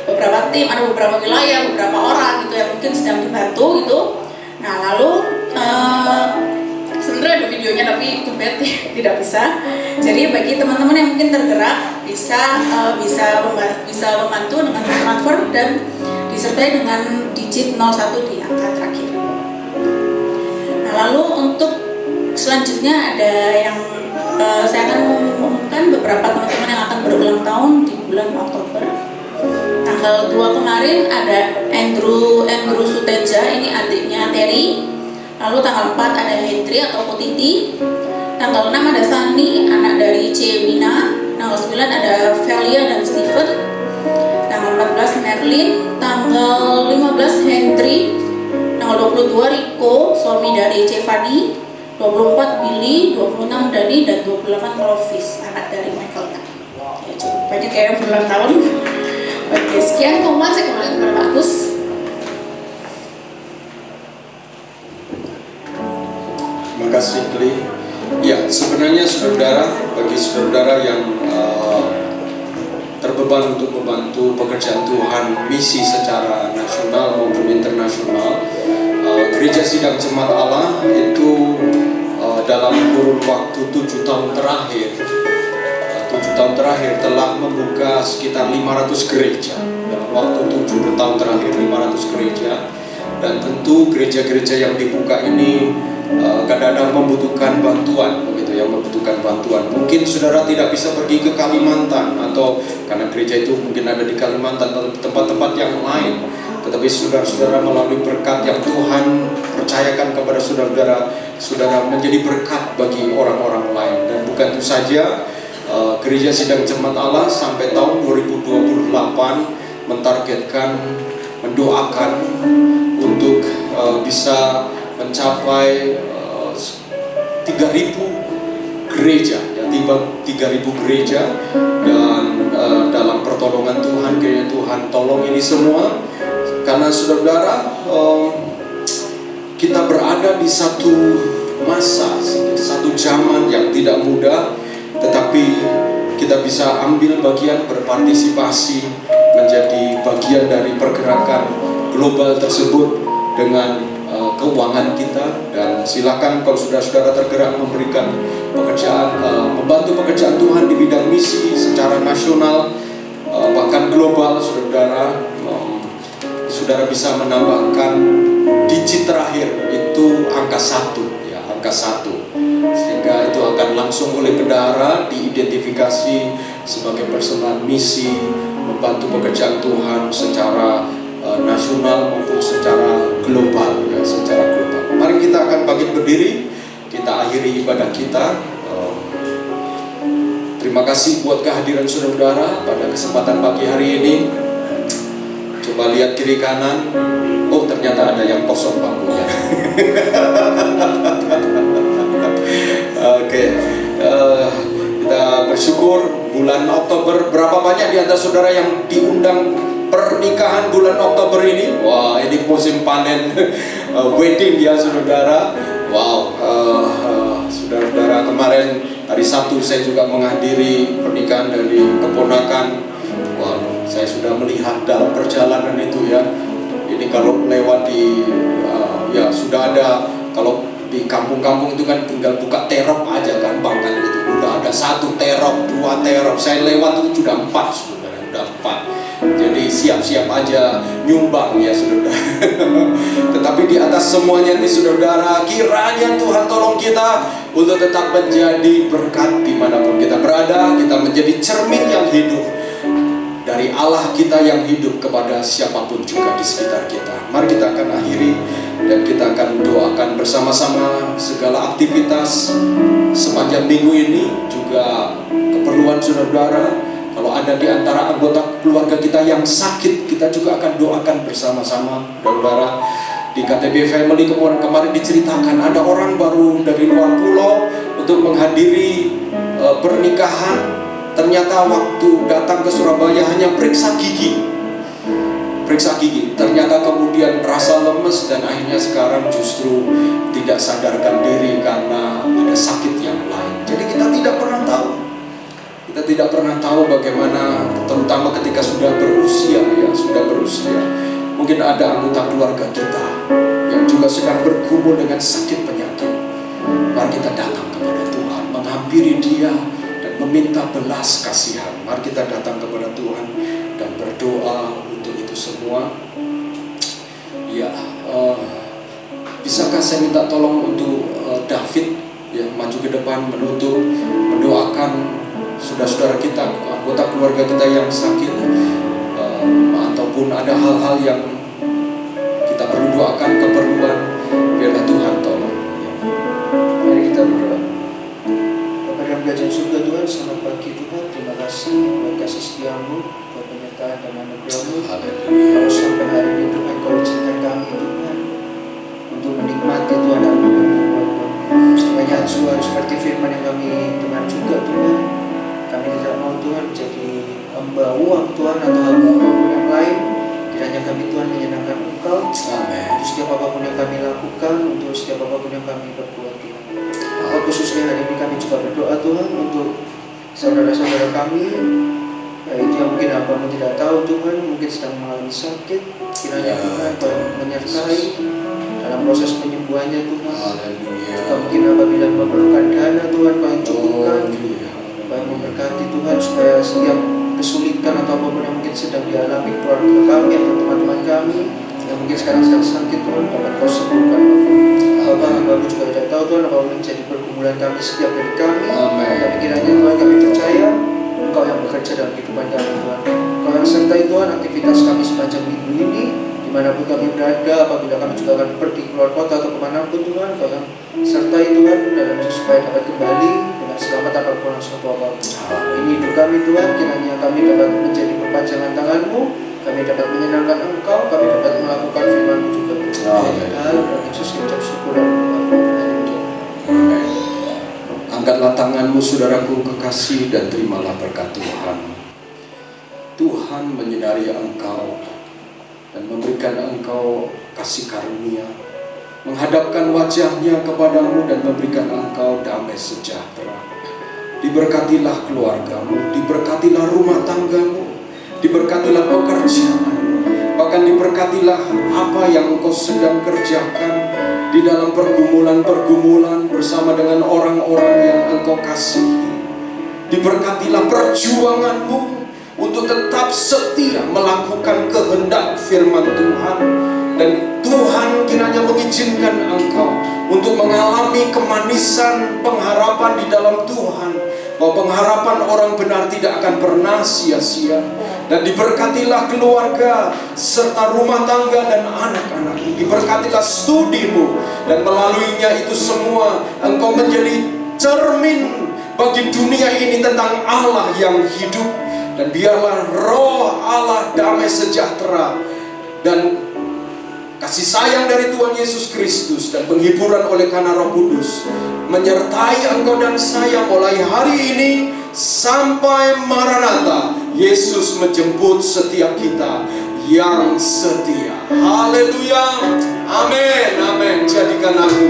beberapa tim, ada beberapa wilayah, beberapa orang gitu yang mungkin sedang dibantu gitu. Nah, lalu sebenarnya ada videonya tapi kebet tidak bisa. Jadi bagi teman-teman yang mungkin tergerak bisa membantu dengan transfer dan disertai dengan digit 01 di angka terakhir. Nah, lalu untuk selanjutnya ada yang saya akan mengumumkan beberapa teman-teman yang akan berulang tahun di bulan Oktober. Tanggal 2 kemarin ada Andrew Suteja, ini adiknya Terry. Lalu tanggal 4 ada Hendri atau Potiti. Tanggal 6 ada Sani, anak dari Cewina. Tanggal 9 ada Velia dan Steven. Tanggal 14 Merlin. Tanggal 15 Hendri. Tanggal 22 Rico, suami dari Cevani. 24 Billy, 26 Dani, dan 28 Clovis, anak dari Michael. Ya, cukup banyak ya yang berulang tahun. Oke, sekian komentar saya kembali kepada Pak Agus. Terima kasih, Kli. Ya, sebenarnya bagi saudara yang terbeban untuk membantu pekerjaan Tuhan, misi secara nasional maupun internasional, Gereja Sidang Jemaat Allah itu dalam kurun waktu 7 tahun terakhir telah membuka sekitar 500 gereja. Dalam waktu 7 tahun terakhir 500 gereja. Dan tentu gereja-gereja yang dibuka ini kadang-kadang membutuhkan bantuan, Mungkin saudara tidak bisa pergi ke Kalimantan, atau karena gereja itu mungkin ada di Kalimantan atau tempat-tempat yang lain. tetapi saudara-saudara melalui berkat yang Tuhan percayakan kepada saudara-saudara, saudara menjadi berkat bagi orang-orang lain. Dan bukan itu saja, Gereja Sidang Jemaat Allah sampai tahun 2028 mentargetkan, mendoakan untuk bisa mencapai 3.000 gereja, ya, 3.000 gereja. Dan dalam pertolongan Tuhan, kiranya Tuhan tolong ini semua, karena saudara-saudara, kita berada di satu masa, satu zaman yang tidak mudah, tetapi kita bisa ambil bagian, berpartisipasi, menjadi bagian dari pergerakan global tersebut dengan keuangan kita. Dan silakan kalau saudara-saudara tergerak memberikan pekerjaan, membantu pekerjaan Tuhan di bidang misi secara nasional, bahkan global, saudara bisa menambahkan digit terakhir itu angka 1, ya, angka 1, sehingga itu akan langsung oleh bendahara diidentifikasi sebagai persembahan misi, membantu pekerjaan Tuhan secara nasional maupun secara global, ya, secara global. Mari kita akan bangkit berdiri, kita akhiri ibadah kita. Terima kasih buat kehadiran saudara-saudara pada kesempatan pagi hari ini. Coba lihat kiri kanan, oh ternyata ada yang kosong bangkunya. Oke, kita bersyukur bulan Oktober, berapa banyak di antara saudara yang diundang pernikahan bulan Oktober ini? Wah, ini musim panen wedding ya saudara. Wow, saudara-saudara, kemarin hari Sabtu saya juga menghadiri pernikahan dari keponakan. Wah, saya sudah melihat dalam perjalanan itu, ya. Ini kalau lewat di ya sudah ada, kalau di kampung-kampung itu kan tinggal buka terop aja, gampang kan gitu. Udah ada 1 terop, 2 terop. Saya lewat itu sudah 4, saudara, sudah 4. Jadi siap-siap aja nyumbang ya saudara. Tetapi di atas semuanya ini saudara, kiranya Tuhan tolong kita untuk tetap menjadi berkat dimanapun kita berada. Kita menjadi cermin yang hidup dari Allah kita yang hidup kepada siapapun juga di sekitar kita. Mari kita akan akhiri dan kita akan doakan bersama-sama segala aktivitas sepanjang minggu ini, juga keperluan saudara-saudara. Kalau ada di antara anggota keluarga kita yang sakit, kita juga akan doakan bersama-sama, saudara. Di KTB Family kemarin diceritakan ada orang baru dari luar pulau untuk menghadiri pernikahan. Ternyata waktu datang ke Surabaya hanya periksa gigi. Ternyata kemudian rasa lemes dan akhirnya sekarang justru tidak sadarkan diri karena ada sakit yang lain. Jadi kita tidak pernah tahu. Kita tidak pernah tahu bagaimana, terutama ketika sudah berusia, ya, mungkin ada anggota keluarga kita yang juga sedang bergumul dengan sakit penyakit. Mari kita datang kepada Tuhan, menghampiri Dia dan meminta belas kasihan. Mari kita datang kepada Tuhan dan berdoa untuk itu semua. Ya, bisakah saya minta tolong untuk David yang maju ke depan menutup, mendoakan saudara-saudara kita, anggota keluarga kita yang sakit, ataupun ada hal-hal yang kita perlu doakan, keperluan, biarlah Tuhan tolong. Mari kita berdoa. Bapa dalam kerajaan surga Tuhan, selamat pagi Tuhan. Terima kasih buat kasih setiamu, buat penyertaan dan anugerahmu. Kalau sampai hari ini Tuhan, Kau izinkan kami Tuhan untuk menikmati Tuhan anugerah-Mu. Banyak suara seperti firman yang kami dengar juga Tuhan. Kami tidak mau Tuhan jadi hamba uang Tuhan atau hamba apapun yang lain. Kiranya kami Tuhan menyenangkan Engkau. Amin. Untuk setiap apapun yang kami lakukan, untuk setiap apapun yang kami perbuat Tuhan. Khususnya hari ini kami juga berdoa Tuhan untuk saudara-saudara kami, itu yang mungkin hamba-Mu tidak tahu Tuhan, mungkin sedang mengalami sakit. Kiranya Tuhan Kau menyertai dalam proses penyembuhannya Tuhan. Juga mungkin apabila memerlukan dana Tuhan Kau yang cukupkan. Kau memberkati Tuhan supaya setiap kesulitan atau apapun yang mungkin sedang dialami keluarga kami atau teman-teman kami yang mungkin sekarang sedang sakit Tuhan, dapat Kau sembuhkan. Bapak, hamba-Mu juga tidak tahu Tuhan apa menjadi pergumulan kami setiap dari kami. Tapi kiranya Tuhan kami percaya Engkau yang bekerja dalam kehidupan kami Tuhan. Kau yang sertai Tuhan aktivitas kami sepanjang minggu ini, di dimanapun kami berada, apabila kami juga akan pergi keluar kota atau kemanapun Tuhan, Kau yang sertai Tuhan dalam supaya dapat kembali dengan selamat tanpa kurang suatu apapun. Ini hidup kami Tuhan, kiranya kami dapat menjadi perpanjangan tangan-Mu, kami dapat menyenangkan Engkau, kami dapat melakukan firman-Mu juga. Dalam Yesus kita syukur dan Amin. Angkatlah tanganmu saudaraku kekasih dan terimalah berkat Tuhan. Tuhan menyinari engkau dan memberikan engkau kasih karunia, menghadapkan wajahnya kepadamu dan memberikan engkau damai sejahtera. Diberkatilah keluargamu, diberkatilah rumah tanggamu, diberkatilah pekerjaanmu, bahkan diberkatilah apa yang engkau sedang kerjakan di dalam pergumulan-pergumulan bersama dengan orang-orang yang engkau kasihi. Diberkatilah perjuanganmu untuk tetap setia melakukan kehendak firman Tuhan. Dan Tuhan kiranya mengizinkan engkau untuk mengalami kemanisan pengharapan di dalam Tuhan, bahwa pengharapan orang benar tidak akan pernah sia-sia. Dan diberkatilah keluarga serta rumah tangga dan anak-anak. Diberkatilah studimu, dan melaluinya itu semua engkau menjadi cermin bagi dunia ini tentang Allah yang hidup. Dan biarlah roh Allah damai sejahtera dan kasih sayang dari Tuhan Yesus Kristus dan penghiburan oleh karena Roh Kudus menyertai engkau dan saya mulai hari ini sampai Maranatha. Yesus menjemput setiap kita yang setia. Haleluya. Amin. Amin. Jadikan aku